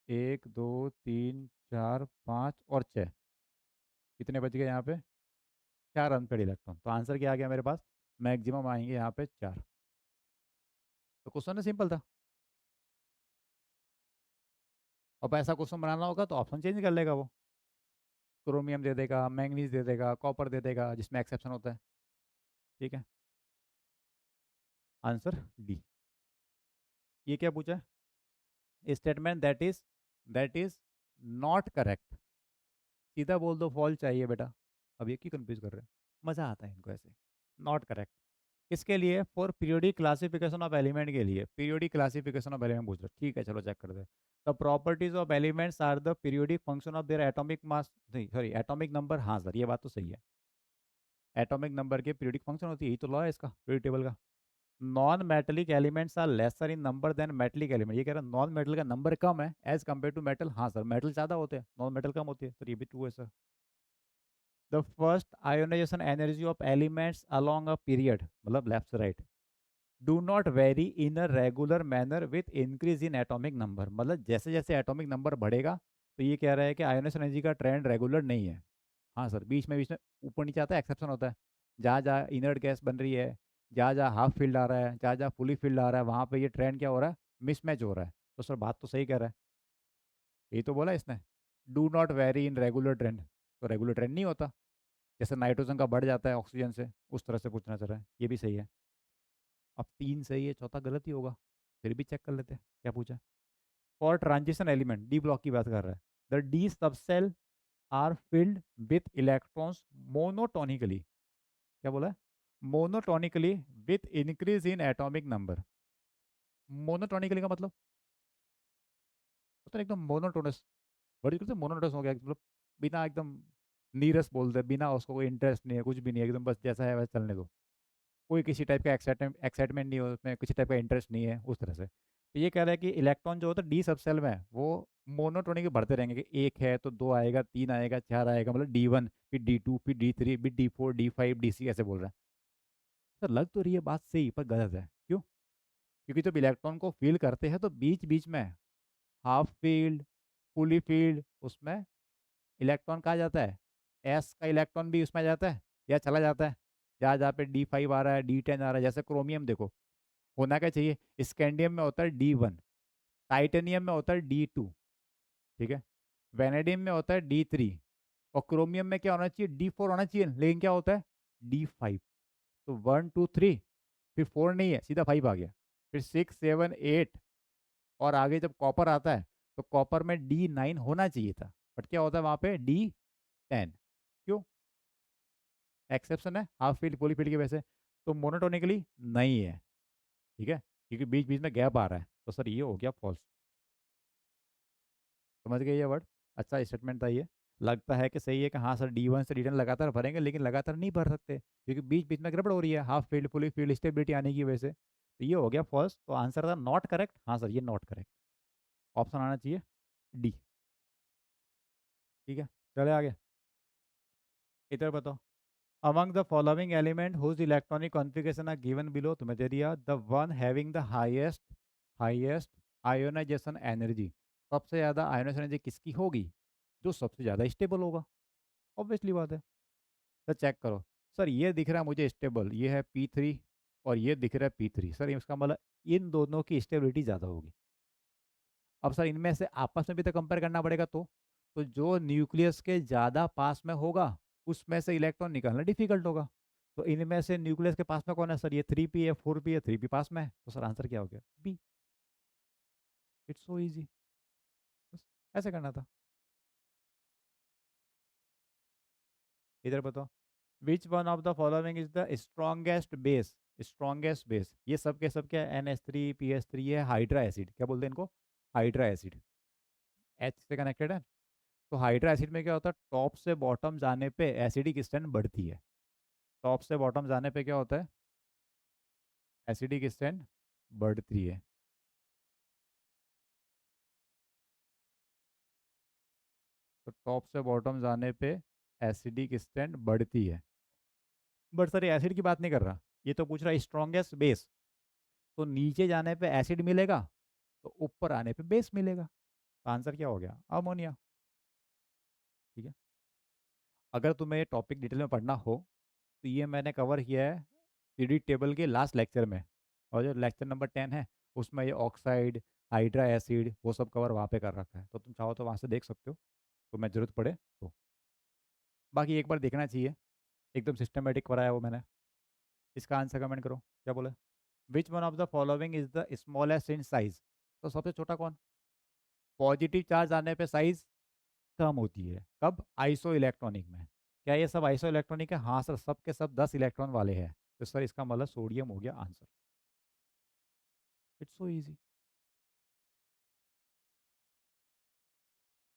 1 2 3 4 5 और 6, कितने बच गए यहाँ पे? 4 अनपेड इलेक्ट्रॉन। तो आंसर क्या आ गया मेरे पास? मैक्सिमम आएंगे यहाँ पे 4। तो क्वेश्चन सिंपल था। अब ऐसा क्वेश्चन बनाना होगा तो ऑप्शन चेंज कर लेगा वो, क्रोमियम दे देगा, मैंगनीज दे देगा, कॉपर दे देगा, जिसमें एक्सेप्शन होता है। ठीक है, आंसर डी। ये क्या पूछा है? Statement that is not correct. सीधा बोल दो फॉल्स चाहिए बेटा। अब ये क्यों कंफ्यूज कर रहे हैं? मजा आता है इनको ऐसे। नॉट करेक्ट किसके लिए? For periodic classification of element के लिए। पीरियोडिक क्लासिफिकेशन ऑफ एलिमेंट पूछ रहे हो, ठीक है चलो चेक कर दे। The properties of elements are the periodic function of their atomic mass, नहीं सॉरी एटॉमिक नंबर। हाँ सर ये बात तो सही है, एटॉमिक नंबर के पीरियोडिक फंक्शन होती है, यही तो लॉ है इसका पीरियोडिक टेबल का। Non metallic elements are lesser in number than metallic element. ये कह रहा है नॉन मेटल का नंबर कम है एज कम्पेयर टू मेटल। हाँ सर मेटल ज़्यादा होते हैं, नॉन मेटल कम होती है, तो ये भी ट्रू है sir. The first ionization energy of elements along a period, मतलब लेफ्ट से right, do not vary in a regular manner with increase in atomic number. मतलब जैसे जैसे एटॉमिक नंबर बढ़ेगा तो ये कह रहा है कि आयोनाइजेशन एनर्जी का ट्रेंड रेगुलर नहीं है। हाँ सर बीच में ऊपर नीचे आता है, एक्सेप्शन होता है। जहाँ जहाँ इनर्ट गैस बन रही है, जहाँ जहाँ हाफ फील्ड आ रहा है, जहाँ जहाँ फुली फील्ड आ रहा है, वहाँ पे ये ट्रेंड क्या हो रहा है? मिसमैच हो रहा है। तो सर बात तो सही कह रहा है, यही तो बोला इसने। Do not vary in regular trend, तो रेगुलर ट्रेंड नहीं होता। जैसे नाइट्रोजन का बढ़ जाता है ऑक्सीजन से, उस तरह से पूछना चाह रहा है, ये भी सही है। अब 3 सही है, चौथा गलत ही होगा, फिर भी चेक कर लेते हैं क्या पूछा। For transition element, D block की बात कर रहा है, the D subshell are filled with electrons monotonically. क्या बोला है? Monotonically with increase in atomic number. Monotonically का मतलब होता है एकदम मोनोटोनस। बड़ी से मोनोटोनस हो गया मतलब बिना एकदम नीरस बोलते, बिना उसको कोई इंटरेस्ट नहीं है, कुछ भी नहीं है, एकदम बस जैसा है वैसा चलने दो। कोई किसी टाइप का एक्साइटमेंट नहीं हो उसमें, किसी टाइप का इंटरेस्ट नहीं है उस तरह से। तो ये कह रहा है कि इलेक्ट्रॉन जो होता है डी सब सेल में वो मोनोटोनिक बढ़ते रहेंगे, कि एक है तो दो आएगा, तीन आएगा, चार आएगा, मतलब D1 फिर D2 फिर D3 फिर D4 D5 DC ऐसे बोल रहा है। सर लग तो रही है बात सही पर गलत है, क्यों? क्योंकि जब इलेक्ट्रॉन को फील करते हैं तो बीच बीच में हाफ फील्ड, फुली फील्ड, उसमें इलेक्ट्रॉन कहा जाता है, एस का इलेक्ट्रॉन भी उसमें जाता है या चला जाता है। जहाँ जहाँ पे D5 आ रहा है, D10 आ रहा है, जैसे क्रोमियम देखो, होना क्या चाहिए? स्कैंडियम में होता है D1, टाइटेनियम में होता है D2, ठीक है, वेनेडियम में होता है D3, और क्रोमियम में क्या होना चाहिए? D4 होना चाहिए, लेकिन क्या होता है? D5। तो 1 2 3, फिर 4 नहीं है, सीधा 5 आ गया, फिर 6 7 8, और आगे जब कॉपर आता है तो कॉपर में D9 होना चाहिए था, बट क्या होता है वहाँ पे? D10। क्यों? एक्सेप्शन है हाफ फील्ड फुल फील्ड की वजह से। तो मोनोटोनिकली नहीं है, ठीक है, क्योंकि बीच बीच में गैप आ रहा है, तो सर ये हो गया फॉल्स। समझ गए ये वर्ड? अच्छा स्टेटमेंट था ये। लगता है कि सही है कि हाँ सर D1 से D10 लगातार भरेंगे, लेकिन लगातार नहीं भर सकते क्योंकि बीच बीच में गड़बड़ हो रही है half field fully field stability आने की वजह से। तो ये हो गया फॉल्स, तो आंसर था नॉट करेक्ट। हाँ सर ये नॉट करेक्ट, ऑप्शन आना चाहिए डी। ठीक है, चले आगे। इधर बताओ, among the following element whose electronic configuration are given below, तुम्हें दे दिया, the one having the highest ionization energy, सबसे ज़्यादा आयोनाइजेशन एनर्जी किसकी होगी? जो सबसे ज़्यादा स्टेबल होगा, ऑब्वियसली बात है। तो चेक करो, सर ये दिख रहा है मुझे स्टेबल, ये है P3 और ये दिख रहा है P3, सर इसका मतलब इन दोनों की स्टेबिलिटी ज़्यादा होगी। अब सर इनमें से आपस में भी तो कंपेयर करना पड़ेगा, तो जो न्यूक्लियस के ज़्यादा पास में होगा उसमें से इलेक्ट्रॉन निकालना डिफिकल्ट होगा। तो इनमें से न्यूक्लियस के पास में कौन है सर? ये 3p है, 4p है, 3p पास में है, तो सर आंसर क्या हो गया? बी। इट्स सो इजी, बस ऐसे करना था। इधर बताओ, which one of the following is the strongest base? Strongest base ये सब क्या है? NH3 PH3 है, हाइड्रा एसिड, क्या बोलते हैं इनको? हाइड्रा एसिड, H से कनेक्टेड है। तो हाइड्रा एसिड में क्या होता है? टॉप से बॉटम जाने पे एसिडिक स्ट्रेंथ बढ़ती है। टॉप से बॉटम जाने पे क्या होता है? एसिडिक स्ट्रेंथ बढ़ती है। तो टॉप से बॉटम जाने पे एसिडिक स्ट्रेंथ बढ़ती है, बट सर ये एसिड की बात नहीं कर रहा, ये तो पूछ रहा है स्ट्रॉन्गेस्ट बेस, तो नीचे जाने पे एसिड मिलेगा, तो ऊपर आने पे बेस मिलेगा। तो आंसर क्या हो गया? अमोनिया। ठीक है। अगर तुम्हें ये टॉपिक डिटेल में पढ़ना हो तो ये मैंने कवर किया है पीरियडिक टेबल के लास्ट लेक्चर में, और जो लेक्चर नंबर 10 है उसमें ये ऑक्साइड, हाइड्रा एसिड, वो सब कवर वहाँ पे कर रखा है, तो तुम चाहो तो वहाँ से देख सकते हो, तो मैं ज़रूरत पड़े तो। बाकी एक बार देखना चाहिए, एकदम सिस्टमेटिक कराया वो मैंने। इसका आंसर कमेंट करो, क्या बोले? Which one of the following is the smallest in size? तो सबसे छोटा कौन? पॉजिटिव चार्ज आने पे साइज कम होती है, कब? आइसो इलेक्ट्रॉनिक में। क्या ये सब आइसो इलेक्ट्रॉनिक है? हाँ सर, सब के सब 10 इलेक्ट्रॉन वाले हैं। तो सर इसका मतलब सोडियम हो गया आंसर। It's so easy.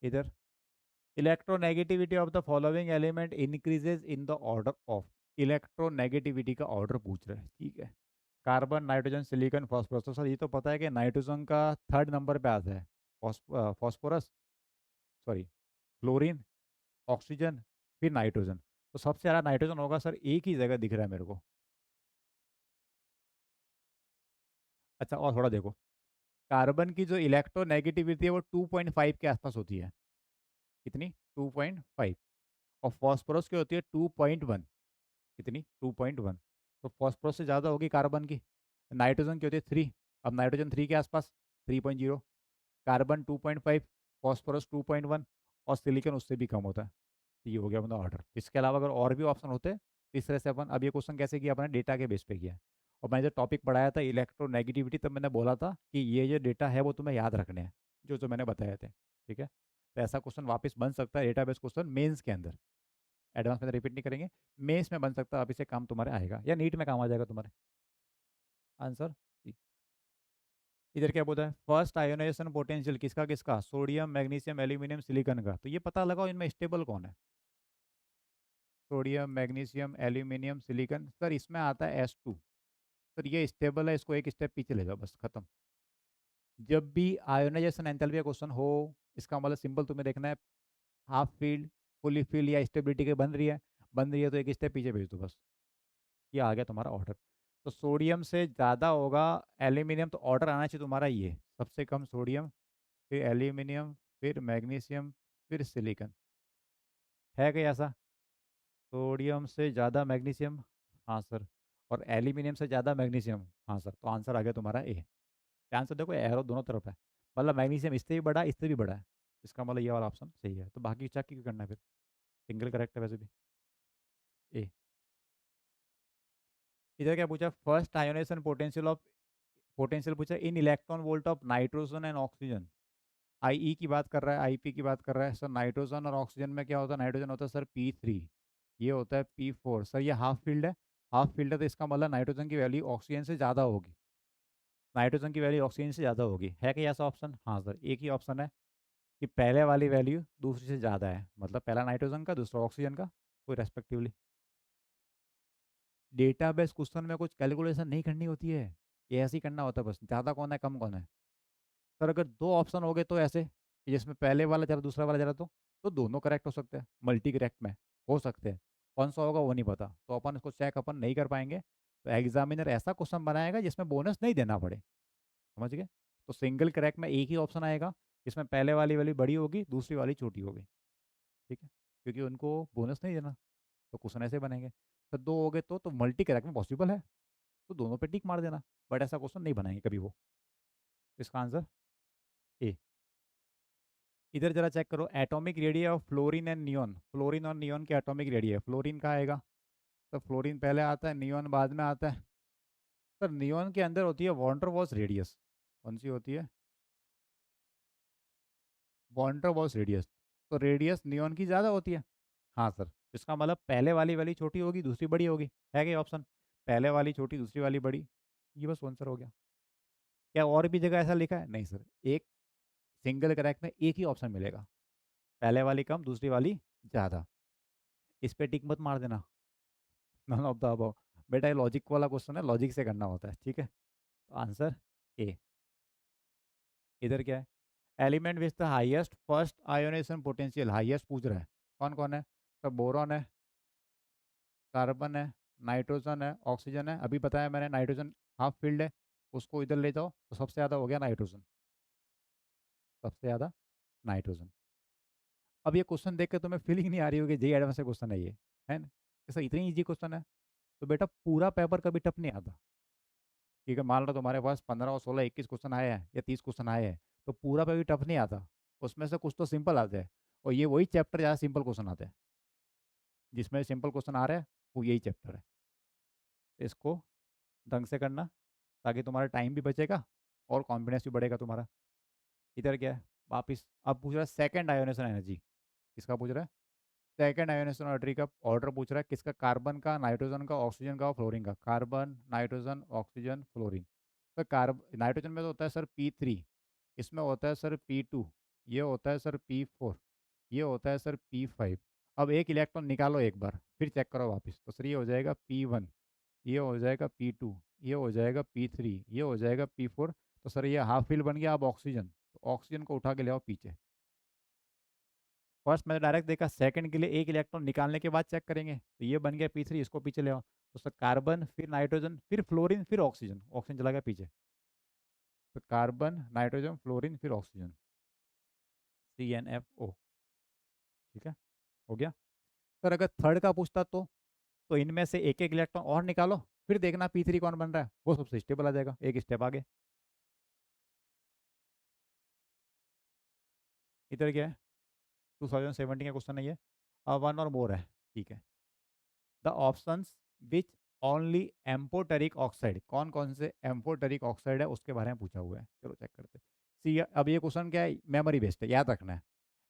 इधर electronegativity of the following element increases in the order of. Electronegativity का ऑर्डर पूछ रहे हैं, ठीक है। Carbon, nitrogen, silicon, phosphorus. तो सर ये तो पता है कि नाइट्रोजन का थर्ड नंबर पे आता है। फॉस्फोरस, सॉरी, क्लोरीन, ऑक्सीजन, फिर नाइट्रोजन। तो सबसे ज़्यादा नाइट्रोजन होगा सर, एक ही जगह दिख रहा है मेरे को। अच्छा और थोड़ा देखो, कार्बन की जो इलेक्ट्रोनेगेटिविटी है वो 2.5 के आसपास होती है। कितनी? 2.5। और फॉस्फोरस की होती है 2.1। कितनी? 2.1। तो फॉस्फोरस से ज़्यादा होगी कार्बन की। नाइट्रोजन की होती है 3। अब नाइट्रोजन 3 के आसपास, 3.0। कार्बन 2.5, फॉस्फोरस 2.1, और सिलिकॉन उससे भी कम होता है। तो ये हो गया मतलब ऑर्डर। इसके अलावा अगर और भी ऑप्शन होते, इस तरह से अपन, अब ये क्वेश्चन कैसे किया अपने? डेटा के बेस पे किया है। और मैंने जो टॉपिक पढ़ाया था इलेक्ट्रोनेगेटिविटी, तब मैंने बोला था कि ये डेटा है वो तुम्हें याद रखने हैं, जो जो मैंने बताए थे। ठीक है। तो ऐसा क्वेश्चन वापस बन सकता है डेटा बेस क्वेश्चन मेंस के अंदर। एडवांस में रिपीट नहीं करेंगे, मेंस में बन सकता है, आप इसे काम तुम्हारे आएगा, या नीट में काम आ जाएगा तुम्हारे। आंसर इधर क्या बोलता है? फर्स्ट आयोनाइजेशन पोटेंशियल किसका किसका? सोडियम, मैग्नीशियम, एल्यूमिनियम, सिलिकॉन का। तो ये पता लगाओ इनमें स्टेबल कौन है। Sodium, magnesium, aluminium, silicon. Sir इसमें आता है S2। सर ये स्टेबल है, इसको एक स्टेप पीछे ले जाओ, बस खत्म। जब भी आयोनाइजेशन एंथैल्पी का क्वेश्चन हो, इसका मतलब सिंपल तुम्हें देखना है, हाफ फील्ड, फुली फील्ड या स्टेबिलिटी के बन रही है। बन रही है तो एक स्टेप पीछे भेज दो बस। ये आ गया तुम्हारा ऑर्डर। तो सोडियम से ज़्यादा होगा एल्यूमिनियम, तो ऑर्डर आना चाहिए तुम्हारा ये, सबसे कम सोडियम, फिर एल्यूमिनियम, फिर मैग्नीशियम, फिर सिलिकॉन। है क्या ऐसा? सोडियम से ज़्यादा मैग्नीशियम, हाँ सर, और एल्यूमिनियम से ज़्यादा मैग्नीशियम, हाँ सर। तो आंसर आ गया तुम्हारा ए। आंसर देखो एरो दोनों तरफ है, मतलब मैग्नीशियम इससे भी बड़ा है, इससे भी बड़ा है। इसका मतलब ये वाला ऑप्शन सही है। तो बाकी चेक क्यों करना है फिर? सिंगल करेक्ट है वैसे भी। ए। इधर क्या पूछा? First ionization potential of, potential पूछा in electron volt of nitrogen and oxygen. I की बात कर रहा है, आई की बात कर रहा है सर। नाइट्रोजन और ऑक्सीजन में क्या होता है? नाइट्रोजन होता है सर P3, ये होता है P4। सर ये हाफ फील्ड है, हाफ फील्ड है, तो इसका मतलब नाइट्रोजन की वैल्यू ऑक्सीजन से ज़्यादा होगी। नाइट्रोजन की वैल्यू ऑक्सीजन से ज़्यादा होगी, है क्या ऐसा ऑप्शन? हाँ सर, एक ही ऑप्शन है कि पहले वाली वैल्यू दूसरी से ज़्यादा है, मतलब पहला नाइट्रोजन का, दूसरा ऑक्सीजन का, कोई रेस्पेक्टिवली। डेटा बेस क्वेश्चन में कुछ कैलकुलेशन नहीं करनी होती है, ये ऐसे ही करना होता है बस, ज़्यादा कौन है कम कौन है। सर अगर दो ऑप्शन हो गए तो ऐसे कि जिसमें पहले वाला ज़्यादा दूसरा वाला ज़्यादा, तो दोनों करेक्ट हो सकते हैं, मल्टी करेक्ट में हो सकते हैं। कौन सा होगा वो नहीं पता, तो अपन इसको चेक अपन नहीं कर पाएंगे। तो एग्जामिनर ऐसा क्वेश्चन बनाएगा जिसमें बोनस नहीं देना पड़े, समझ गए? तो सिंगल करेक्ट में एक ही ऑप्शन आएगा, जिसमें पहले वाली वैल्यू बड़ी होगी, दूसरी वाली छोटी होगी। ठीक है, क्योंकि उनको बोनस नहीं देना, तो क्वेश्चन ऐसे बनेंगे। तो दो हो गए तो मल्टी करेक्ट में पॉसिबल है, तो दोनों पे टिक मार देना। बट ऐसा क्वेश्चन नहीं बनाएंगे कभी वो। इसका आंसर ए। इधर जरा चेक करो, atomic radius of fluorine and neon. Fluorine और नियॉन के एटॉमिक रेडियस, फ्लोरीन का आएगा, तो फ्लोरीन पहले आता है, नियॉन बाद में आता है। सर नियॉन के अंदर होती है वॉन्डर वॉल्स रेडियस। कौन सी होती है? Van der Waals radius. तो रेडियस नियॉन की ज़्यादा होती है। हाँ सर, इसका मतलब पहले वाली वाली छोटी होगी, दूसरी बड़ी होगी। है क्या ऑप्शन? पहले वाली छोटी, दूसरी वाली बड़ी, ये बस आंसर हो गया। क्या और भी जगह ऐसा लिखा है? नहीं सर, एक सिंगल करेक्ट में एक ही ऑप्शन मिलेगा, पहले वाली कम, दूसरी वाली ज़्यादा। इस पे टिक मत मार देना, नन ऑफ द अबव। बेटा ये लॉजिक वाला क्वेश्चन है, लॉजिक से करना होता है, ठीक है। तो आंसर ए। इधर क्या है? Element with the highest first ionization potential, highest पूछ रहा है, कौन कौन है? तो बोरॉन है, कार्बन है, नाइट्रोजन है, ऑक्सीजन है, अभी बताया मैंने नाइट्रोजन हाफ फील्ड है, उसको इधर ले जाओ तो सबसे ज़्यादा हो गया नाइट्रोजन, सबसे ज़्यादा नाइट्रोजन। अब ये क्वेश्चन देख के तुम्हें फीलिंग नहीं आ रही होगी जेई एडवांस का क्वेश्चन है ये, है ना? ऐसा इतनी इजी क्वेश्चन है। तो बेटा पूरा पेपर कभी टफ नहीं आता, ठीक है? मान लो तुम्हारे पास 15 और 16 21 क्वेश्चन आए हैं या 30 क्वेश्चन आए हैं, तो पूरा पेपर टफ नहीं आता, उसमें से कुछ तो सिंपल आते हैं, और ये वही चैप्टर ज़्यादा सिंपल क्वेश्चन आते हैं, जिसमें सिंपल क्वेश्चन आ रहे हैं वो यही चैप्टर है। तो इसको ढंग से करना, ताकि तुम्हारा टाइम भी बचेगा और कॉन्फिडेंस भी बढ़ेगा तुम्हारा। इधर क्या है वापिस, अब पूछ रहा है सेकेंड आयोनेशन एनर्जी, किसका पूछ रहा है? सेकेंड आयोनेशन एनर्जी का ऑर्डर पूछ रहा है, किसका? कार्बन का, नाइट्रोजन का, ऑक्सीजन का और फ्लोरीन का। Carbon, nitrogen, oxygen, fluorine. तो नाइट्रोजन में तो होता है सर P3, इसमें होता है सर P2, ये होता है सर P4, ये होता है सर P5। अब एक इलेक्ट्रॉन निकालो एक बार, फिर चेक करो वापस, तो सर ये हो जाएगा P1, ये हो जाएगा P2, ये हो जाएगा P3, ये हो जाएगा P4। तो सर ये हाफ फिल बन गया। अब ऑक्सीजन, तो ऑक्सीजन को उठा के ले आओ पीछे। फर्स्ट मैंने डायरेक्ट देखा, सेकंड के लिए एक इलेक्ट्रॉन निकालने के बाद चेक करेंगे, तो ये बन गया P3, इसको पीछे ले आओ। तो सर कार्बन, फिर नाइट्रोजन, फिर फ्लोरीन, फिर ऑक्सीजन, ऑक्सीजन चला गया पीछे। तो कार्बन, नाइट्रोजन, फ्लोरीन, फिर ऑक्सीजन, CnFO। ठीक है, हो गया। सर अगर थर्ड का पूछता तो इनमें से एक एक इलेक्ट्रॉन और निकालो, फिर देखना P3 कौन बन रहा है, वो सबसे स्टेबल आ जाएगा, एक स्टेप आगे। इधर क्या है, 2017 का क्वेश्चन है ये। वन और मोर है, ठीक है। The options which only amphoteric oxide, कौन कौन से एम्फोटेरिक ऑक्साइड है उसके बारे में पूछा हुआ है, चलो चेक करते हैं। सी, अब ये क्वेश्चन क्या है, मेमोरी बेस्ड है, याद रखना है।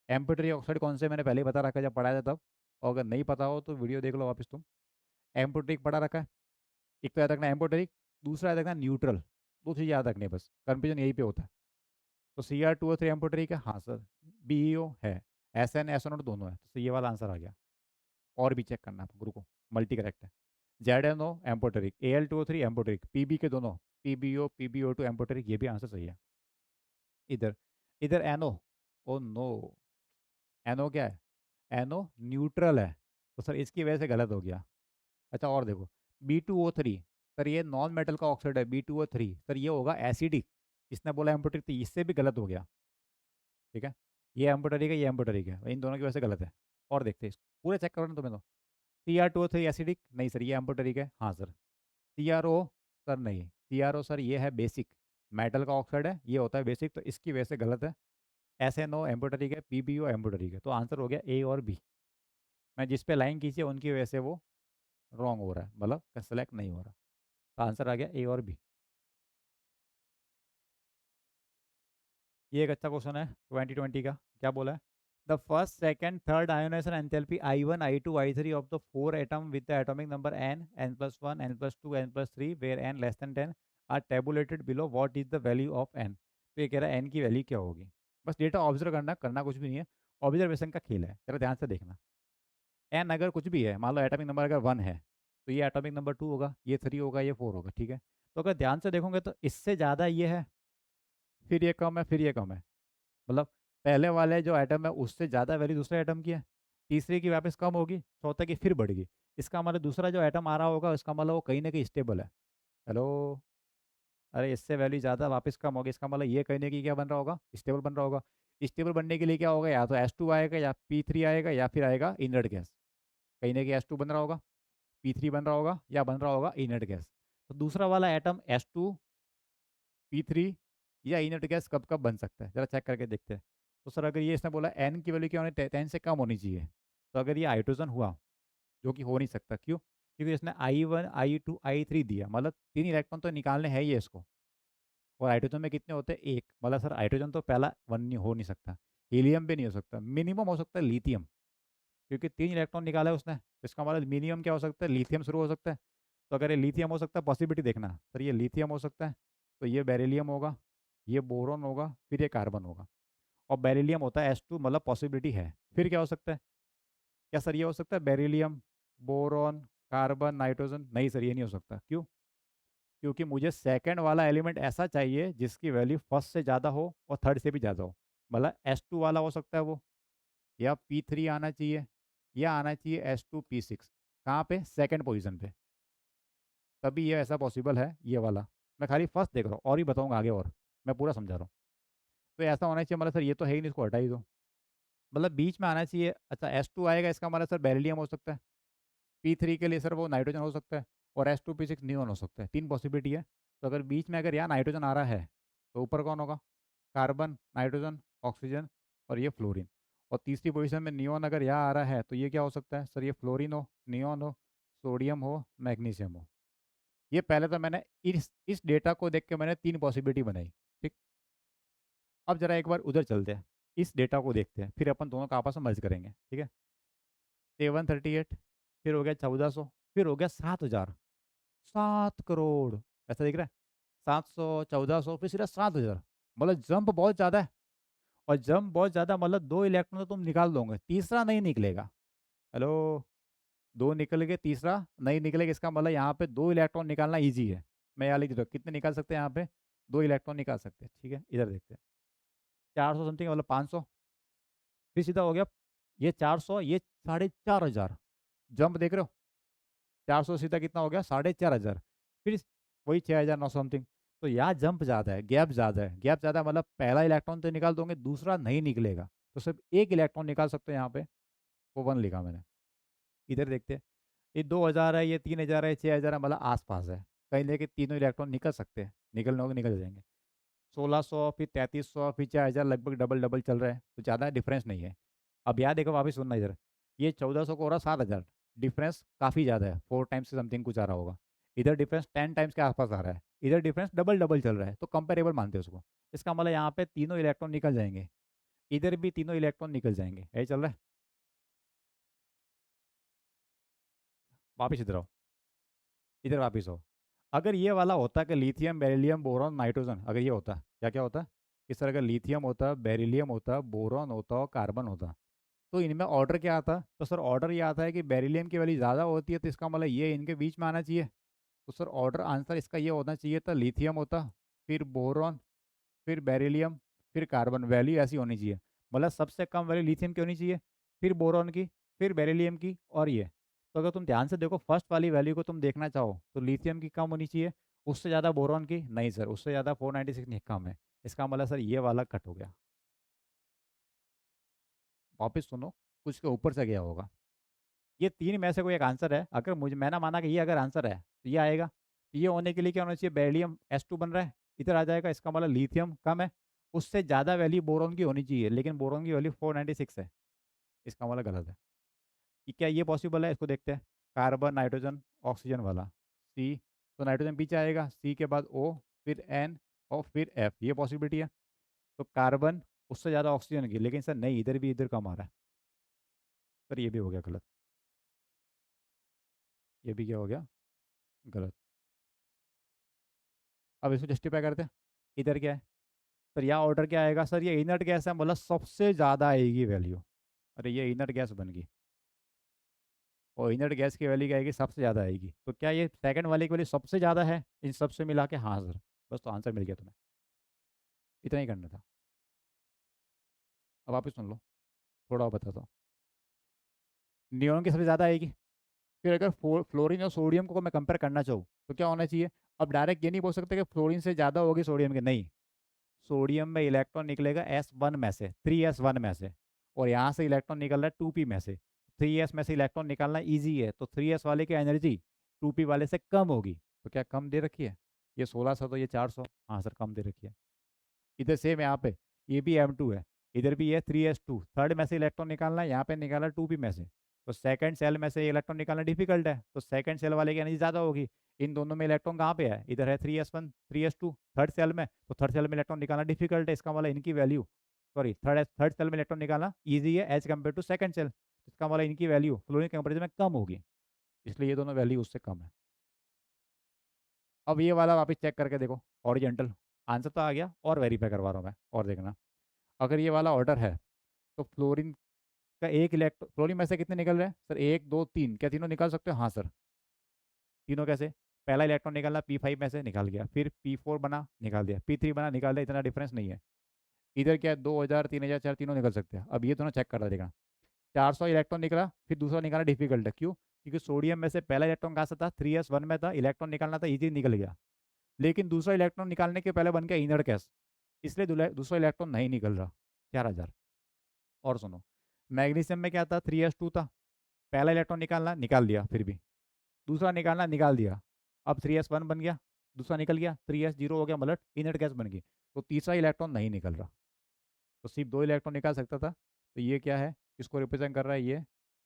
एम्फोटेरिक ऑक्साइड कौन से, मैंने पहले ही बता रखा है जब पढ़ाया था तब, और अगर नहीं पता हो तो वीडियो देख लो वापस तुम। एम्फोटेरिक पढ़ा रखा है, एक तो याद रखना एम्फोटेरिक, दूसरा याद रखना न्यूट्रल। दो चीज़ याद रखनी है बस, कंफ्यूजन यही पे होता है। तो Cr2O3 एम्फोटेरिक है, हाँ सर। BeO है, SN SO दोनों है, तो ये वाला आंसर आ गया। और भी चेक करना है गुरु को, मल्टी करेक्ट है। ZNO amphoteric, Al2O3 amphoteric, PB के दोनों, PBO PBO2 एम्पोटेरिक, ये भी आंसर सही है। इधर इधर NO, ओ नो, NO क्या है? NO न्यूट्रल है, तो सर इसकी वजह से गलत हो गया। अच्छा और देखो, B2O3, सर ये नॉन मेटल का ऑक्साइड है B2O3, सर ये होगा एसिडिक, इसने बोला एम्पोटेरिक, तो इससे भी गलत हो गया। ठीक है, ये एम्पोटेरिक है, ये एम्पोटेरिक है, इन दोनों की वजह से गलत है। और देखते हैं इसको, पूरे चेक करो ना तुम्हें तो। Cr2O3 एसिडिक, नहीं सर ये एम्पोटेरिक है, हाँ सर। CRO, सर नहीं, CRO सर ये है बेसिक, मेटल का ऑक्साइड है, ये होता है बेसिक, तो इसकी वजह से गलत है। SNO एम्पोटेरिक है, PBO एम्पोटेरिक है, तो आंसर हो गया A और B। मैं जिस पे लाइन खींची है उनकी वजह से वो रॉन्ग हो रहा है, मतलब सेलेक्ट नहीं हो रहा, तो आंसर आ गया A और B। ये एक अच्छा क्वेश्चन है 2020 का, क्या बोला है? The first second third ionization enthalpy I1 I2 I3 of the four atom with the atomic number n+1 n+2 n+3 where n less than 10 are tabulated below, what is the value of n। तो ये कह रहा है n की value क्या होगी। बस data observe करना, करना कुछ भी नहीं है, ऑब्जर्वेशन का खेल है, जरा ध्यान से देखना। n अगर कुछ भी है, मान लो एटॉमिक नंबर अगर 1 है, तो ये एटॉमिक नंबर 2 होगा, ये 3 होगा, ये 4 होगा, ठीक है। तो अगर ध्यान से देखोगे तो इससे ज़्यादा ये है, फिर ये कम है, फिर ये कम है, मतलब पहले वाले जो आइटम है उससे ज़्यादा वैल्यू दूसरे आइटम की है, तीसरे की वापस कम होगी, चौथे की फिर बढ़ेगी। इसका मतलब दूसरा जो आइटम आ रहा होगा इसका मतलब वो कहीं ना कहीं स्टेबल है। हेलो, अरे इससे वैल्यू ज़्यादा वापस कम होगी, इसका मतलब ये कहीं ना कहीं क्या बन रहा होगा, स्टेबल बन रहा होगा। स्टेबल बनने के लिए क्या होगा, या तो S2 आएगा या P3 आएगा या फिर आएगा इनर्ट गैस। कहीं ना कहीं S2 बन रहा होगा, P3 बन रहा होगा या बन रहा होगा इनर्ट गैस। तो दूसरा वाला एटम S2 P3 या इनर्ट गैस कब कब बन सकता है, जरा चेक करके देखते हैं। तो सर अगर ये इसने बोला n की वैल्यू क्या होनी, 10 से कम होनी चाहिए, तो अगर ये हाइड्रोजन हुआ, जो कि हो नहीं सकता, क्यों? क्योंकि इसने I1 I2 I3 दिया, मतलब 3 इलेक्ट्रॉन तो निकालने हैं ही है इसको। और हाइड्रोजन में कितने होते हैं, एक, मतलब सर हाइड्रोजन तो पहला वन नहीं हो नहीं सकता, हीलियम भी नहीं हो सकता, मिनिमम हो सकता है लिथियम, क्योंकि 3 इलेक्ट्रॉन निकाला है उसने, तो इसका मतलब मिनिमम क्या हो सकता है, लिथियम शुरू हो सकता है। तो अगर ये लिथियम हो सकता है, पॉसिबिलिटी देखना सर, ये लिथियम हो सकता है, तो ये बेरिलियम होगा, ये बोरॉन होगा, फिर ये कार्बन होगा। और बेरिलियम होता है S2, मतलब पॉसिबिलिटी है। फिर क्या हो सकता है, क्या सर ये हो सकता है बेरिलियम, बोरॉन, कार्बन, नाइट्रोजन? नहीं सर ये नहीं हो सकता, क्यों? क्योंकि मुझे सेकंड वाला एलिमेंट ऐसा चाहिए जिसकी वैल्यू फर्स्ट से ज़्यादा हो और थर्ड से भी ज़्यादा हो, मतलब S2 वाला हो सकता है वो, या P3 आना चाहिए, या आना चाहिए S2 P6। कहाँ पे, सेकंड पोजीशन पे। तभी ये ऐसा पॉसिबल है ये वाला। मैं खाली फर्स्ट देख रहा हूँ और ही बताऊंगा आगे, और मैं पूरा समझा रहा हूँ। तो ऐसा होना चाहिए, मतलब सर ये तो है ही नहीं, इसको हटा ही दो। मतलब बीच में आना चाहिए। अच्छा S2 आएगा, इसका मतलब सर बेरिलियम हो सकता है। P3 के लिए सर वो नाइट्रोजन हो सकता है। और S2P6 नियॉन हो सकता है। 3 पॉसिबिलिटी है। तो अगर बीच में अगर यहाँ नाइट्रोजन आ रहा है तो ऊपर कौन होगा? कार्बन, नाइट्रोजन, ऑक्सीजन और ये फ्लोरीन। और तीसरी पोजीशन में नियॉन अगर यहाँ आ रहा है तो ये क्या हो सकता है सर? ये फ्लोरीन हो, नियॉन हो, सोडियम हो, मैग्नीशियम हो। ये पहले तो मैंने इस डेटा को देख के मैंने 3 पॉसिबिलिटी बनाई। ठीक। अब जरा एक बार उधर चलते हैं, इस डेटा को देखते हैं, फिर अपन दोनों का आपस में मर्ज करेंगे। ठीक है। 738, फिर हो गया 1400, फिर हो गया 7000, 7 करोड़। ऐसा दिख रहा है? 700, 1400, फिर सीधा 7000। मतलब जंप बहुत ज़्यादा है। और जंप बहुत ज़्यादा मतलब 2 इलेक्ट्रॉन तो तुम निकाल दोगे, तीसरा नहीं निकलेगा। हेलो। 2 निकल गए, तीसरा नहीं निकलेगा। इसका मतलब यहाँ पे 2 इलेक्ट्रॉन निकालना ईजी है। मैं यहाँ लिख देता हूँ कितने निकाल सकते हैं यहाँ पे। 2 इलेक्ट्रॉन निकाल सकते हैं। ठीक है, इधर देखते हैं। 400 समथिंग मतलब 500। फिर सीधा हो गया ये 400, ये 4500। जंप देख रहे हो? 400 सीधा कितना हो गया? 4500। फिर वही 6900 समथिंग। तो यहाँ जंप ज़्यादा है, गैप ज़्यादा है। गैप ज़्यादा मतलब पहला इलेक्ट्रॉन तो निकाल दोगे, दूसरा नहीं निकलेगा। तो सिर्फ एक इलेक्ट्रॉन निकाल सकते हैं यहाँ पे। वो 1 लिखा मैंने। इधर देखते हैं। ये 2000 है, ये 3000 है, 6000 है, मतलब आसपास है। कहीं लेके तीनों इलेक्ट्रॉन निकल सकते हैं, निकलने होंगे निकल जाएंगे। 1600, फिर 3300, फिर 4000, लगभग डबल डबल चल रहा है, तो ज़्यादा डिफरेंस नहीं है। अब यहाँ देखो, वापस सुनना इधर। ये 1400 को हो रहा 7000। डिफरेंस काफ़ी ज़्यादा है, 4 टाइम्स से समथिंग कुछ आ रहा होगा। इधर डिफरेंस 10 टाइम्स के आसपास आ रहा है, इधर डिफरेंस डबल डबल चल रहा है, तो कंपेरेबल मानते हैं उसको। इसका मतलब यहाँ पे तीनों इलेक्ट्रॉन निकल जाएंगे, इधर भी तीनों इलेक्ट्रॉन निकल जाएंगे। यही चल रहा है। वापिस इधर आओ, इधर वापिस आओ। अगर ये वाला होता कि लिथियम, बेरिलियम, बोरॉन, नाइट्रोजन, अगर ये होता, क्या क्या होता? इस तरह का लिथियम होता, बेरिलियम होता, बोरॉन होता और कार्बन होता। तो इनमें ऑर्डर क्या आता? तो सर ऑर्डर ये आता है कि बेरिलियम की वैल्यू ज़्यादा होती है, तो इसका मतलब ये इनके बीच में आना चाहिए। तो सर ऑर्डर आंसर इसका ये होना चाहिए था, लिथियम होता, फिर बोरॉन, फिर बेरिलियम, फिर कार्बन। वैल्यू ऐसी होनी चाहिए। मतलब सबसे कम वैल्यू लिथियम की होनी चाहिए, फिर बोरॉन की, फिर बेरिलियम की, और ये। तो अगर तुम ध्यान से देखो, फर्स्ट वाली वैल्यू को तुम देखना चाहो तो लिथियम की कम होनी चाहिए, उससे ज़्यादा बोरॉन की नहीं सर, उससे ज़्यादा 496 नहीं, कम है। इसका मतलब सर ये वाला कट हो गया। वापस सुनो, कुछ के ऊपर से गया होगा। ये 3 में से कोई एक आंसर है। अगर मुझे मैंने माना कि ये अगर आंसर है तो ये आएगा। तो ये होने के लिए क्या होना चाहिए? बेरिलियम S2 बन रहा है, इधर आ जाएगा। इसका मतलब लिथियम कम है, उससे ज़्यादा वैल्यू बोरॉन की होनी चाहिए, लेकिन बोरॉन की वैल्यू 496 है। इसका मतलब गलत है। क्या ये पॉसिबल है? इसको देखते हैं। कार्बन, नाइट्रोजन, ऑक्सीजन वाला C। तो नाइट्रोजन पीछे आएगा, C के बाद O, फिर N और फिर F। ये पॉसिबिलिटी है। तो कार्बन उससे ज़्यादा ऑक्सीजन की, लेकिन सर नहीं, इधर भी इधर कम आ रहा है। सर ये भी हो गया गलत। ये भी क्या हो गया? गलत। अब इसको जस्टिफाई करते हैं। इधर क्या है सर? यहाँ ऑर्डर क्या आएगा सर? ये इनर्ट गैस है, मतलब सबसे ज़्यादा आएगी वैल्यू। अरे ये इनर्ट गैस बन गई, और इनर्ट गैस की वैल्यू क्या आएगी? सबसे ज़्यादा आएगी। तो क्या ये सेकंड वाले की वैल्यू सबसे ज़्यादा है इन सबसे मिला के? हाँ सर। बस, तो आंसर मिल गया तुम्हें। इतना ही करना था। अब वापस सुन लो, थोड़ा और बताता हूँ। नियॉन की सबसे ज़्यादा आएगी। फिर अगर फ्लोरीन और सोडियम को मैं कंपेयर करना चाहूँ तो क्या होना चाहिए? अब डायरेक्ट ये नहीं बोल सकते कि फ्लोरीन से ज़्यादा होगी सोडियम के, नहीं। सोडियम में इलेक्ट्रॉन निकलेगा S1 में से, 3s1 में से। और यहाँ से इलेक्ट्रॉन निकल रहा है 2p में से। 3s में से इलेक्ट्रॉन निकालना ईजी है, तो 3s वाले की एनर्जी 2p वाले से कम होगी। तो क्या कम दे रखी है? ये 1600, तो ये 400। हाँ सर, कम दे रखी है। इधर सेम यहाँ पे, ये भी M2 है, इधर भी ये 3s2। थर्ड में से इलेक्ट्रॉन निकालना है, यहाँ पे निकाला 2p में से। तो सेकंड सेल में से इलेक्ट्रॉन निकालना डिफिकल्ट है, तो सेकंड सेल वाले की एनर्जी ज़्यादा होगी। इन दोनों में इलेक्ट्रॉन कहाँ पे है? इधर है 3s1, 3s2 थर्ड सेल में। तो थर्ड सेल में इलेक्ट्रॉन निकालना डिफिकल्ट है, इसका मतलब इनकी वैल्यू, सॉरी, थर्ड सेल में इलेक्ट्रॉन निकालना ईजी है as compare to second shell. इसका मतलब इनकी वैल्यू फ्लोरीन के कंपेरिजन में कम होगी, इसलिए ये दोनों वैल्यू उससे कम है। अब ये वाला वापस चेक करके देखो, ऑरिजेंटल। आंसर तो आ गया, और वेरीफाई करवा रहा हूँ मैं, और देखना। अगर ये वाला ऑर्डर है तो फ्लोरीन का एक इलेक्ट्रॉन, फ्लोरीन में से कितने निकल रहे हैं सर? 1 2 3, क्या तीनों निकाल सकते हो? हाँ सर। तीनों कैसे? पहला इलेक्ट्रॉन निकालना P5 में से, निकाल गया, फिर P4 बना, निकाल दिया, P3 बना, निकाल दिया, इतना डिफरेंस नहीं है। इधर क्या है? 2000, 3000, 4 तीनों निकल सकते हैं। अब ये दोनों चेक कर रहा देखना। 400 इलेक्ट्रॉन निकला, फिर दूसरा निकालना डिफिकल्ट है, क्यों? क्योंकि सोडियम में से पहला इलेक्ट्रॉन कहाँ से था, 3s1 में था, इलेक्ट्रॉन निकालना था, इजी निकल गया। लेकिन दूसरा इलेक्ट्रॉन निकालने के पहले बन गया इनर गैस, इसलिए दूसरा इलेक्ट्रॉन नहीं निकल रहा। 4000। और सुनो, मैग्नीशियम में क्या था, 3s2 था, पहला इलेक्ट्रॉन निकालना, निकाल दिया, फिर भी दूसरा निकालना, निकाल दिया, अब 3s1 बन गया, दूसरा निकल गया, 3s0 हो गया, मतलब इनर गैस बन गई। तो तीसरा इलेक्ट्रॉन नहीं निकल रहा, तो सिर्फ 2 इलेक्ट्रॉन निकाल सकता था। तो ये क्या है, किसको रिप्रेजेंट कर रहा है,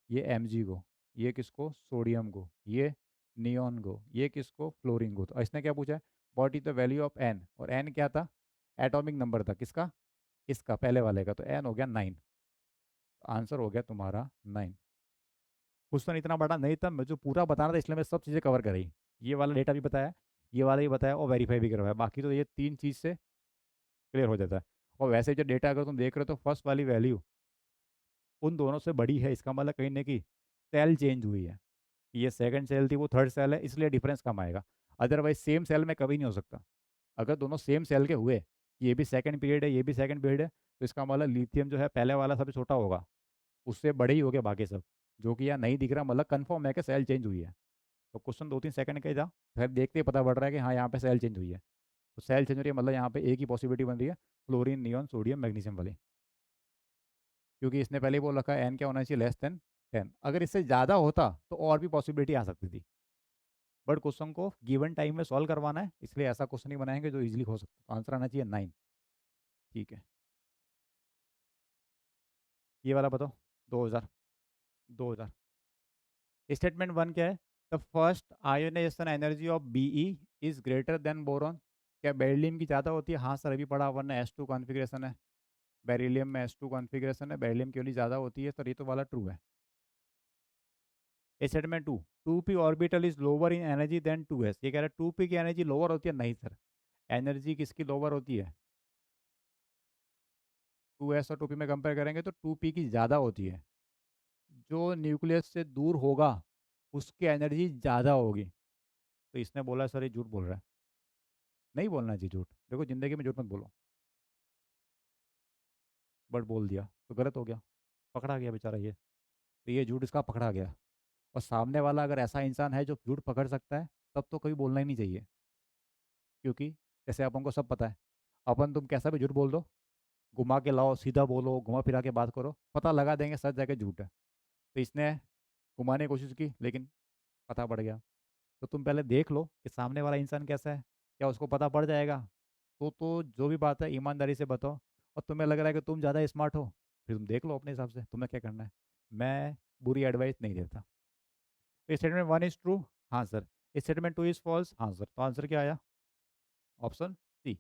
ये Mg को, ये किसको, सोडियम को, ये नियॉन को, ये किसको, फ्लोरीन को। तो इसने क्या पूछा है, what is the value of N, और एन क्या था, एटॉमिक नंबर था, किसका, इसका पहले वाले का, तो एन हो गया 9। आंसर हो गया तुम्हारा 9। क्वेश्चन इतना बड़ा नहीं था, मैं जो पूरा बताना था इसलिए मैं सब चीज़ें कवर कराई। ये वाला डेटा भी बताया, ये वाला भी बताया, और वेरीफाई भी करवाया, बाकी तो ये 3 चीज़ से क्लियर हो जाता है। और वैसे जो डेटा अगर तुम देख रहे हो, तो फर्स्ट वाली वैल्यू उन दोनों से बड़ी है, इसका मतलब कहीं ना कहीं सेल चेंज हुई है। ये सेकंड सेल थी, वो थर्ड सेल है, इसलिए डिफरेंस कम आएगा। अदरवाइज सेम सेल में कभी नहीं हो सकता। अगर दोनों सेम सेल के हुए, ये भी सेकंड पीरियड है, ये भी सेकंड पीरियड है, तो इसका मतलब लिथियम जो है पहले वाला सबसे छोटा होगा, उससे बड़े ही हो गए बाकी सब, जो कि यहाँ नहीं दिख रहा, मतलब कंफर्म है कि सेल चेंज हुई है। तो क्वेश्चन 2-3 सेकंड का ही था, फिर देखते ही पता पड़ रहा है कि हाँ यहाँ पे सेल चेंज हुई है। तो सेल चेंज हो रही है, मतलब यहाँ पे एक ही पॉसिबिलिटी बन रही है, फ्लोरीन नियॉन सोडियम मैग्नीशियम वाली। क्योंकि इसने पहले ही बोल रखा है एन क्या होना चाहिए, लेस देन 10। अगर इससे ज़्यादा होता तो और भी पॉसिबिलिटी आ सकती थी, बट क्वेश्चन को गिवन टाइम में सॉल्व करवाना है, इसलिए ऐसा क्वेश्चन ही बनाएंगे जो इजीली हो सकता है। तो आंसर आना चाहिए 9। ठीक है, ये वाला बताओ। 2000। 2000। स्टेटमेंट 1 क्या है, the first ionization energy of Be is greater than boron. क्या बेरिलियम की ज़्यादा होती है, हाँ सर अभी पढ़ा, वरना S2 कॉन्फिग्रेशन है, बेरिलियम में S2 कॉन्फिग्रेशन है, बेरिलियम की वैल्यू ज़्यादा होती है, सर ये तो वाला ट्रू है। Statement 2, 2p orbital is lower in energy than 2s। ये कह रहा है 2p की एनर्जी लोअर होती है, नहीं सर, एनर्जी किसकी लोअर होती है, 2s और 2p में कंपेयर करेंगे तो 2p की ज़्यादा होती है। जो न्यूक्लियस से दूर होगा उसकी एनर्जी ज़्यादा होगी। तो इसने बोला सर ये झूठ बोल रहा है। नहीं बोलना चाहिए झूठ, देखो ज़िंदगी में झूठ मत बोलो, बट बोल दिया तो गलत हो गया, पकड़ा गया बेचारा ये। तो ये झूठ इसका पकड़ा गया। और सामने वाला अगर ऐसा इंसान है जो झूठ पकड़ सकता है, तब तो कभी बोलना ही नहीं चाहिए। क्योंकि जैसे अपन को सब पता है, अपन तुम कैसा भी झूठ बोल दो, घुमा के लाओ, सीधा बोलो, घुमा फिरा के बात करो, पता लगा देंगे सच जगह झूठ है। तो इसने घुमाने की कोशिश की, लेकिन पता पड़ गया। तो तुम पहले देख लो कि सामने वाला इंसान कैसा है, क्या उसको पता पड़ जाएगा। तो जो भी बात है ईमानदारी से बताओ। और तुम्हें लग रहा है कि तुम ज़्यादा स्मार्ट हो, फिर तुम देख लो अपने हिसाब से तुम्हें क्या करना है। मैं बुरी एडवाइस नहीं देता। स्टेटमेंट 1 इज ट्रू, हाँ सर। स्टेटमेंट 2 इज फॉल्स, हाँ सर। तो आंसर क्या आया, ऑप्शन सी।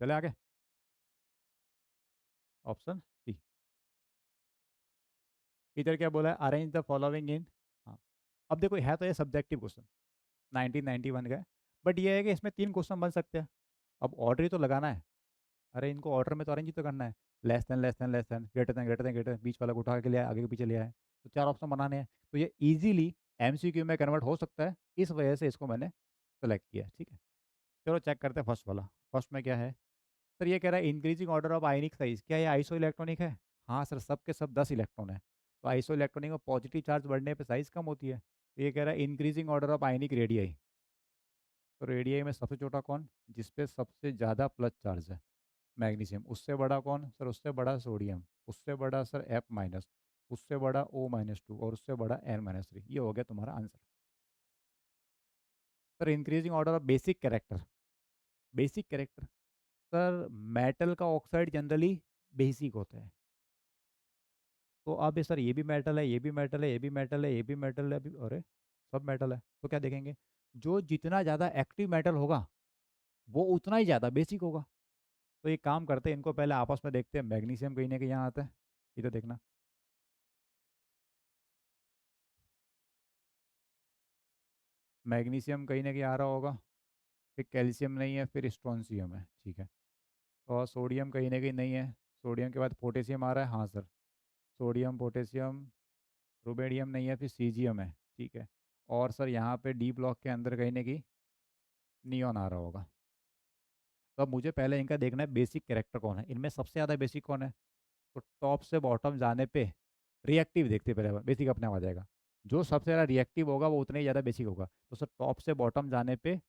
चले आगे, ऑप्शन सी। इधर क्या बोला है, अरेंज द फॉलोइंग इन। हाँ, अब देखो है तो ये सब्जेक्टिव क्वेश्चन, 1991 का है, बट ये है कि इसमें 3 क्वेश्चन बन सकते हैं। अब ऑर्डर ही तो लगाना है, अरे इनको ऑर्डर में तो अरेंज ही तो करना है। लेस देन, ग्रेटर देन, बीच वाला को उठा के लिया, आगे के पीछे लिया है, तो 4 ऑप्शन बनाने हैं। तो ये इजीली MCQ में कन्वर्ट हो सकता है, इस वजह से इसको मैंने सेलेक्ट किया। ठीक है, चलो चेक करते हैं फर्स्ट वाला। फर्स्ट में क्या है, सर ये कह रहा है increasing order of ionic size, क्या ये आइसो इलेक्ट्रॉनिक है। हाँ सर, सब के सब 10 इलेक्ट्रॉन है, तो आइसो इलेक्ट्रॉनिक में पॉजिटिव चार्ज बढ़ने पे साइज कम होती है। तो ये कह रहा है increasing order of ionic radii. तो रेडियाई में सबसे छोटा कौन, जिसपे सबसे ज़्यादा प्लस चार्ज है, मैग्नीशियम। उससे बड़ा कौन सर, उससे बड़ा सोडियम। उससे बड़ा सर F-। उससे बड़ा O-2 और उससे बड़ा N-3। ये हो गया तुम्हारा answer. Sir increasing order of basic character, basic character, sir metal का ऑक्साइड जनरली बेसिक होता है। तो अब ये सर ये भी मेटल है, ये भी मेटल है, ये भी मेटल है, ये भी मेटल है, अभी अरे सब मेटल है, तो क्या देखेंगे, जो जितना ज़्यादा एक्टिव मेटल होगा वो उतना ही ज़्यादा बेसिक होगा। तो एक काम करते हैं, इनको पहले आपस में देखते हैं, मैग्नीशियम कहीं ना कहीं यहाँ आता है, इधर देखना। मैग्नीशियम कहीं ना कहीं आ रहा होगा, फिर कैल्शियम नहीं है, फिर स्ट्रोंशियम है, ठीक है। और सोडियम कहीं ना कहीं नहीं है, सोडियम के बाद पोटेशियम आ रहा है, हाँ सर। सोडियम, पोटेशियम, रुबेडियम नहीं है, फिर सीजियम है, ठीक है। और सर यहाँ पे डी ब्लॉक के अंदर कहीं ना कहीं नियॉन आ रहा होगा। तो अब मुझे पहले इनका देखना है बेसिक कैरेक्टर कौन है, इनमें सबसे ज़्यादा बेसिक कौन है। तो टॉप से बॉटम जाने पे रिएक्टिव देखते हैं, पहले बेसिक अपने आप आ जाएगा। जो सबसे ज़्यादा रिएक्टिव होगा वो उतना ही ज़्यादा बेसिक होगा। तो सर टॉप से बॉटम जाने पे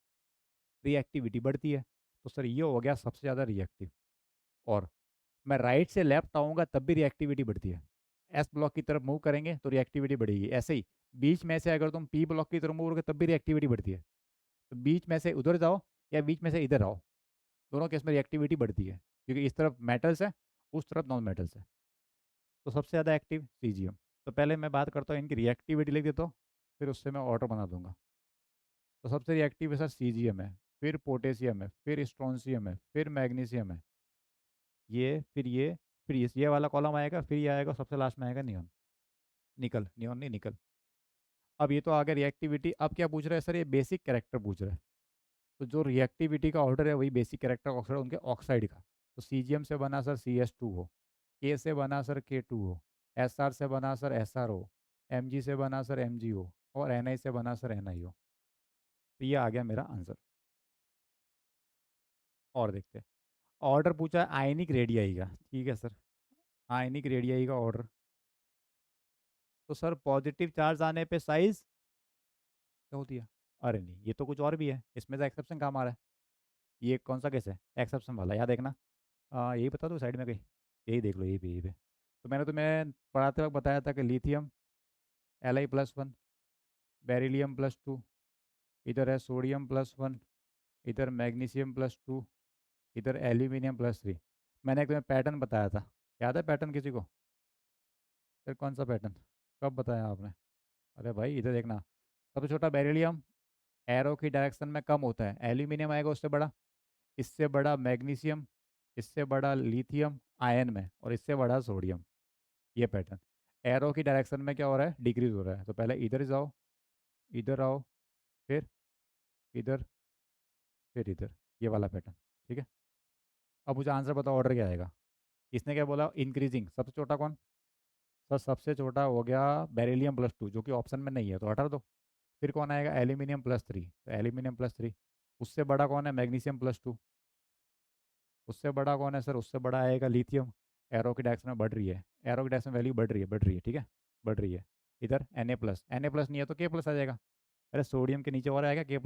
रिएक्टिविटी बढ़ती है। तो सर ये हो गया सबसे ज़्यादा रिएक्टिव। और मैं राइट से लेफ्ट आऊँगा तब भी रिएक्टिविटी बढ़ती है। एस ब्लॉक की तरफ मूव करेंगे तो रिएक्टिविटी बढ़ेगी। ऐसे ही बीच में से अगर तुम पी ब्लॉक की तरफ मूव करोगे तब भी रिएक्टिविटी बढ़ती है। तो बीच में से उधर जाओ या बीच में से इधर आओ, दोनों केस में रिएक्टिविटी बढ़ती है, क्योंकि इस तरफ मेटल्स है, उस तरफ नॉन मेटल्स है। तो सबसे ज़्यादा एक्टिव सीजियम। तो पहले मैं बात करता हूँ इनकी रिएक्टिविटी लिख देता हूँ, फिर उससे मैं ऑर्डर बना दूंगा। तो सबसे रिएक्टिव है सर सीजियम है, फिर पोटेशियम है, फिर स्ट्रोंशियम है, फिर मैग्नीशियम है, ये फिर ये, फिर ये वाला कॉलम आएगा, फिर ये आएगा, सबसे लास्ट में आएगा नियॉन। निकल, नियॉन नहीं निकल। अब ये तो आ गया रिएक्टिविटी। अब क्या पूछ रहा है सर, ये बेसिक कैरेक्टर पूछ रहा है। तो जो रिएक्टिविटी का ऑर्डर है वही बेसिक कैरेक्टर ऑक्साइड उनके ऑक्साइड का। तो सीजियम से बना सर CS2 हो, के से बना सर K2 हो, SR से बना सर SR हो, Mg से बना सर Mg हो, और Na से बना सर Na हो। तो ये आ गया मेरा आंसर। और देखते हैं, ऑर्डर पूछा है आयनिक रेडियाई का। ठीक है सर, आयनिक रेडियाई का ऑर्डर। तो सर पॉजिटिव चार्ज आने पे साइज क्या होती है? अरे नहीं, ये तो कुछ और भी है, इसमें से एक्सेप्शन काम आ रहा है। ये कौन सा केस है एक्सेप्शन वाला, याद देखना। यही बता दो साइड में कहीं, यही देख लो, यही पे यही पे। तो मैंने तुम्हें पढ़ाते वक्त बताया था कि लिथियम Li+1, बेरिलियम +2, इधर है सोडियम +1, इधर मैग्नीशियम +2, इधर एल्यूमिनियम +3। मैंने एक तुम्हें पैटर्न बताया था, याद है पैटर्न किसी को? फिर कौन सा पैटर्न, कब बताया आपने? अरे भाई इधर देखना, सबसे छोटा बेरिलियम एरो की डायरेक्शन में कम होता है, एल्यूमिनियम आएगा उससे बड़ा, इससे बड़ा मैग्नीशियम, इससे बड़ा लिथियम आयन में, और इससे बड़ा सोडियम। ये पैटर्न एरो की डायरेक्शन में क्या हो रहा है, डिक्रीज हो रहा है। तो पहले इधर जाओ, इधर आओ, फिर इधर, फिर इधर, ये वाला पैटर्न। ठीक है, अब मुझे आंसर बताओ ऑर्डर क्या आएगा। इसने क्या बोला, इंक्रीजिंग। सबसे छोटा कौन? सर सबसे छोटा हो गया बेरिलियम +2, जो कि ऑप्शन में नहीं है तो हटा दो। फिर कौन आएगा, एल्यूमिनियम +3, तो एल्यूमिनियम +3। उससे बड़ा कौन है, मैग्नीशियम +2। उससे बड़ा कौन है सर, उससे बड़ा आएगा लिथियम। एरो की डायरेक्शन में बढ़ रही है, एरो की डायरेक्शन वैल्यू बढ़ रही है, बढ़ रही है, ठीक है, बढ़ रही है। इधर Na+, Na+ नहीं है तो K+ आ जाएगा। अरे सोडियम के नीचे और आएगा K+,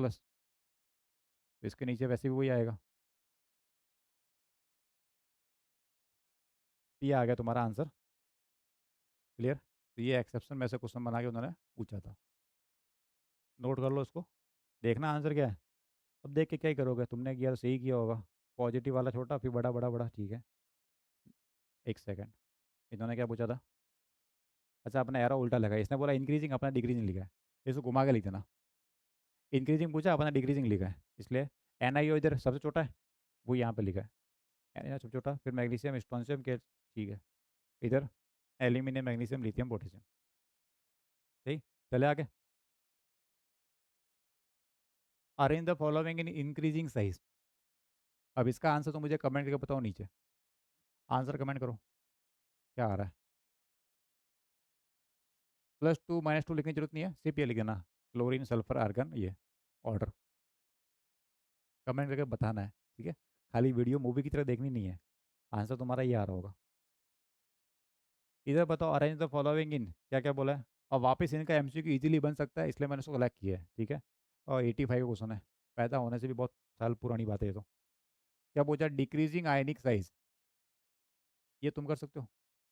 तो इसके नीचे वैसे भी वही आएगा। तो ये आ गया तुम्हारा आंसर। क्लियर? तो ये एक्सेप्शन में से क्वेश्चन बना के उन्होंने पूछा था, नोट कर लो इसको, देखना आंसर क्या है। अब देख के क्या ही करोगे, तुमने किया तो सही किया होगा। पॉजिटिव वाला छोटा, फिर बड़ा बड़ा बड़ा, ठीक है। एक सेकंड, इन्होंने क्या पूछा था? अच्छा, अपना एरो उल्टा लगा है। इसने बोला इंक्रीजिंग, अपना डिक्रीजिंग लिखा है। इसको घुमा के लिख देना, इंक्रीजिंग पूछा, अपना डिक्रीजिंग लिखा है, इसलिए NiO इधर सबसे छोटा है, वो यहाँ पे लिखा है, NiO सबसे छोटा, फिर मैग्नीशियम स्ट्रोंशियम के, ठीक है, इधर एल्यूमिनियम मैग्नीशियम लिथियम पोटेशियम। ठीक, चले आगे। Arrange the following in increasing size. अब इसका आंसर तो मुझे कमेंट करके बताओ नीचे, आंसर कमेंट करो, क्या आ रहा है? +2 -2 लिखने की जरूरत नहीं है, सिर्फ ये लिख देना, क्लोरीन सल्फर आर्गन, ये ऑर्डर कमेंट करके बताना है। ठीक है, खाली वीडियो मूवी की तरह देखनी नहीं है, आंसर तुम्हारा ये आ रहा होगा। इधर बताओ, अरेंज द फॉलोइंग इन, क्या क्या बोला है। और वापस इनका MCQ इजीली बन सकता है, इसलिए मैंने उसको सेलेक्ट किया है। ठीक है, और 85 क्वेश्चन है, पैदा होने से भी बहुत साल पुरानी बात है ये तो। क्या पूछा, डिक्रीजिंग आयनिक साइज, ये तुम कर सकते हो,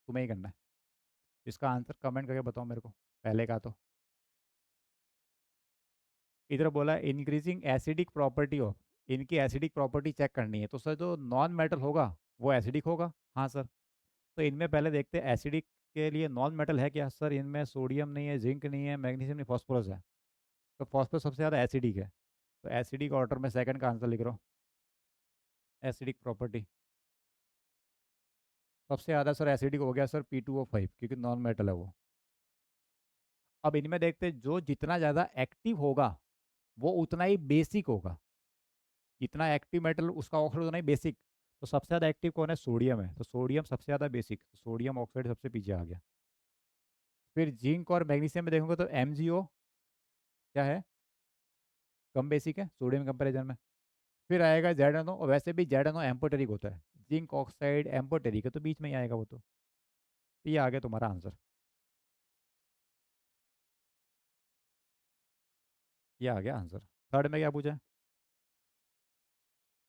तुम्हें ही करना है। इसका आंसर कमेंट करके बताओ मेरे को, पहले का तो। इधर बोला इंक्रीजिंग एसिडिक प्रॉपर्टी ऑफ, इनकी एसिडिक प्रॉपर्टी चेक करनी है। तो सर जो नॉन मेटल होगा वो एसिडिक होगा, हाँ सर। तो इनमें पहले देखते हैं एसिडिक के लिए नॉन मेटल है क्या। सर इनमें सोडियम नहीं है, जिंक नहीं है, मैग्नीशियम नहीं, फॉस्फोरस है। तो फॉस्फोरस सबसे ज़्यादा एसिडिक है। तो एसिडिक ऑर्डर में सेकंड का आंसर लिख रहा हूँ, एसिडिक प्रॉपर्टी। सबसे ज़्यादा सर एसिडिक हो गया सर P2O5, क्योंकि नॉन मेटल है वो। अब इनमें देखते हैं, जो जितना ज़्यादा एक्टिव होगा वो उतना ही बेसिक होगा। जितना एक्टिव मेटल उसका ऑक्साइड उतना ही बेसिक। तो सबसे ज़्यादा एक्टिव कौन है, सोडियम है, तो सोडियम सबसे ज़्यादा बेसिक, तो सोडियम ऑक्साइड सबसे पीछे आ गया। फिर जिंक और मैग्नीशियम में देखोगे तो MgO क्या है, कम बेसिक है सोडियम कंपेरिजन में। फिर आएगा ZnO, और वैसे भी ZnO एम्पोटेरिक होता है, जिंक ऑक्साइड एम्पोटेरिक है, तो बीच में ही आएगा वो तो। ये आ गया तुम्हारा आंसर। ये आ गया आंसर। थर्ड में क्या पूछा है?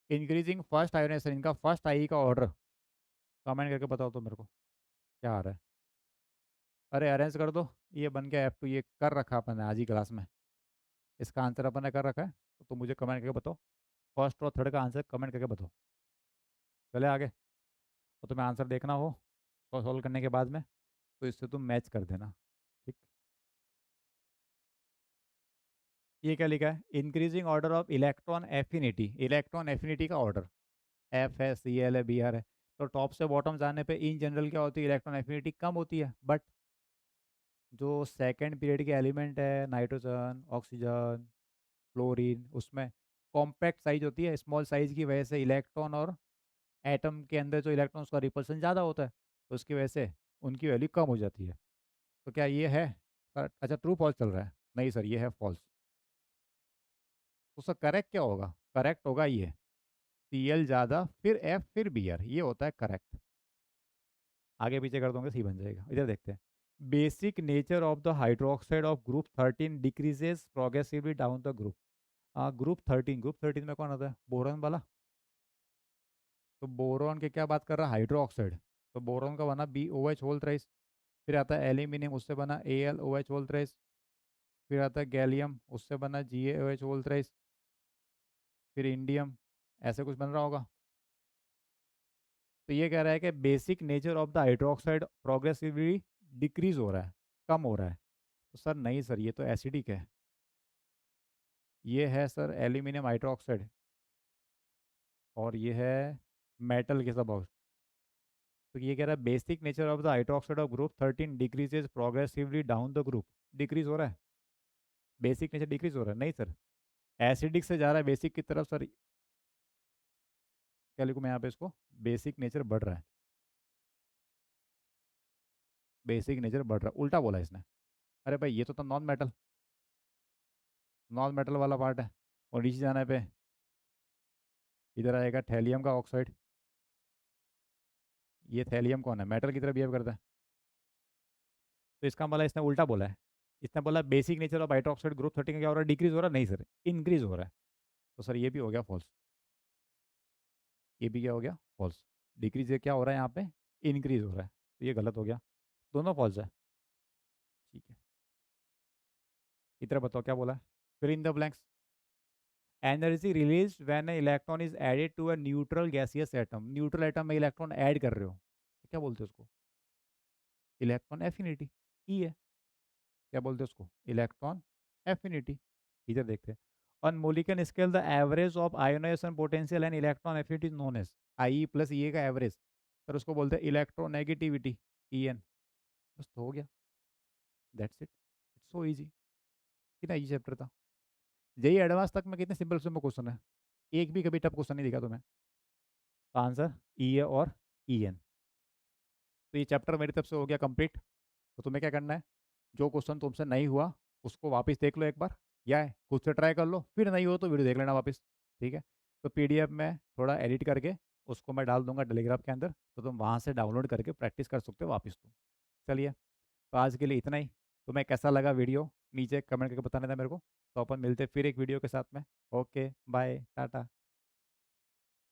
इंक्रीजिंग फर्स्ट आयोनाइजेशन, इनका फर्स्ट आई का ऑर्डर कमेंट करके बताओ तो मेरे को क्या आ रहा है। अरे अरेंज कर दो। ये बन गया F2, ये कर रखा अपन ने आज ही क्लास में। इसका आंसर अपन ने कर रखा है, तो तुम मुझे कमेंट करके बताओ। फर्स्ट और थर्ड का आंसर कमेंट करके बताओ। चले आगे। और तुम्हें आंसर देखना हो सॉल्व करने के बाद में, तो इससे तुम मैच कर देना। ठीक। ये क्या लिखा है? Increasing order of electron affinity, electron affinity का ऑर्डर एफ है, सी एल है, बी आर है। तो टॉप से बॉटम जाने पे इन जनरल क्या होती है? इलेक्ट्रॉन एफिनिटी कम होती है। बट जो सेकंड पीरियड के एलिमेंट है, नाइट्रोजन, ऑक्सीजन, फ्लोरीन, उसमें कॉम्पैक्ट साइज होती है, स्मॉल साइज की वजह से इलेक्ट्रॉन और एटम के अंदर जो इलेक्ट्रॉन्स का रिपल्सन ज़्यादा होता है, तो उसकी वजह से उनकी वैल्यू कम हो जाती है। तो क्या ये है सर? अच्छा, ट्रू फॉल्स चल रहा है? नहीं सर, ये है फॉल्स। तो सर करेक्ट क्या होगा? करेक्ट होगा ये सी एल ज़्यादा फिर एफ फिर बी आर, ये होता है करेक्ट। आगे पीछे कर दोगे सी बन जाएगा। इधर देखते हैं। Basic nature of the hydroxide of group 13 decreases progressively down the group. Group 13, group 13 में कौन आता है? बोरॉन वाला। तो बोरॉन के क्या बात कर रहा है? Hydro oxide. तो बोरॉन का बना B O H whole thrice. फिर आता है एल्यूमिनियम, उससे बना A L O H whole thrice. फिर आता है गैलियम, उससे बना G A O H whole thrice. फिर इंडियम, ऐसे कुछ बन रहा होगा। तो ये कह रहा है कि basic nature of the hydroxide progressively decrease हो रहा है, कम हो रहा है। तो सर नहीं सर, ये तो एसिडिक है। ये है सर एल्यूमिनियम हाइड्रोक्साइड, और ये है मेटल के सब। तो ये कह रहा है basic nature of the hydroxide of group 13 decreases progressively down the group. Decrease हो रहा है, बेसिक नेचर डिक्रीज हो रहा है? नहीं सर, एसिडिक से जा रहा है बेसिक की तरफ सर। क्या लिखूँ मैं यहाँ पे इसको? बेसिक नेचर बढ़ रहा है, बेसिक नेचर बढ़ रहा है, उल्टा बोला इसने। अरे भाई ये तो नॉन मेटल, नॉन मेटल वाला पार्ट है। और नीचे जाने पे इधर आएगा थैलियम का ऑक्साइड। ये थैलियम कौन है? मेटल की तरह बिहेव करता है। तो इसका मतलब इसने उल्टा बोला है। इसने बोला basic nature of hydroxide group 13 का क्या हो रहा है? डिक्रीज हो रहा है? नहीं सर, इंक्रीज हो रहा है। तो सर ये भी हो गया फॉल्स। ये भी क्या हो गया? फॉल्स। डिक्रीज क्या हो रहा है यहाँ पे? इंक्रीज हो रहा है। तो ये गलत हो गया, दोनों फॉल्स है। ठीक है, इधर बताओ क्या बोला है। फिर in the blanks. Energy release when electron is added to a neutral gaseous atom. Neutral atom में इलेक्ट्रॉन ऐड कर रहे हो, तो क्या बोलते हो उसको? Electron affinity. ई है। क्या बोलते हैं उसको? Electron affinity. इधर देखते हैं। On Mulliken scale the average of ionization potential and electron affinity known as. I plus E का एवरेज, सर उसको बोलते हैं इलेक्ट्रोनेगेटिविटी, ई एन। बस तो हो गया, that's it. It's so easy. कितना इजी चैप्टर था। जेई एडवांस तक में कितने सिंपल सिंपल क्वेश्चन है, एक भी कभी टफ क्वेश्चन नहीं दिखा तुम्हें। तो आंसर ई है और ई एन। तो ये चैप्टर मेरी तरफ से हो गया कंप्लीट। तो तुम्हें क्या करना है, जो क्वेश्चन तुमसे नहीं हुआ उसको वापस देख लो एक बार, या खुद से ट्राई कर लो, फिर नहीं हो तो वीडियो देख लेना वापस। ठीक है। तो पीडीएफ में थोड़ा एडिट करके उसको मैं डाल दूंगा टेलीग्राम के अंदर, तो तुम वहाँ से डाउनलोड करके प्रैक्टिस कर सकते हो वापस तुम। चलिए, तो आज के लिए इतना ही। तुम्हें कैसा लगा वीडियो नीचे कमेंट करके बताने था मेरे को। तो अपन मिलते हैं फिर एक वीडियो के साथ में। Okay bye Tata.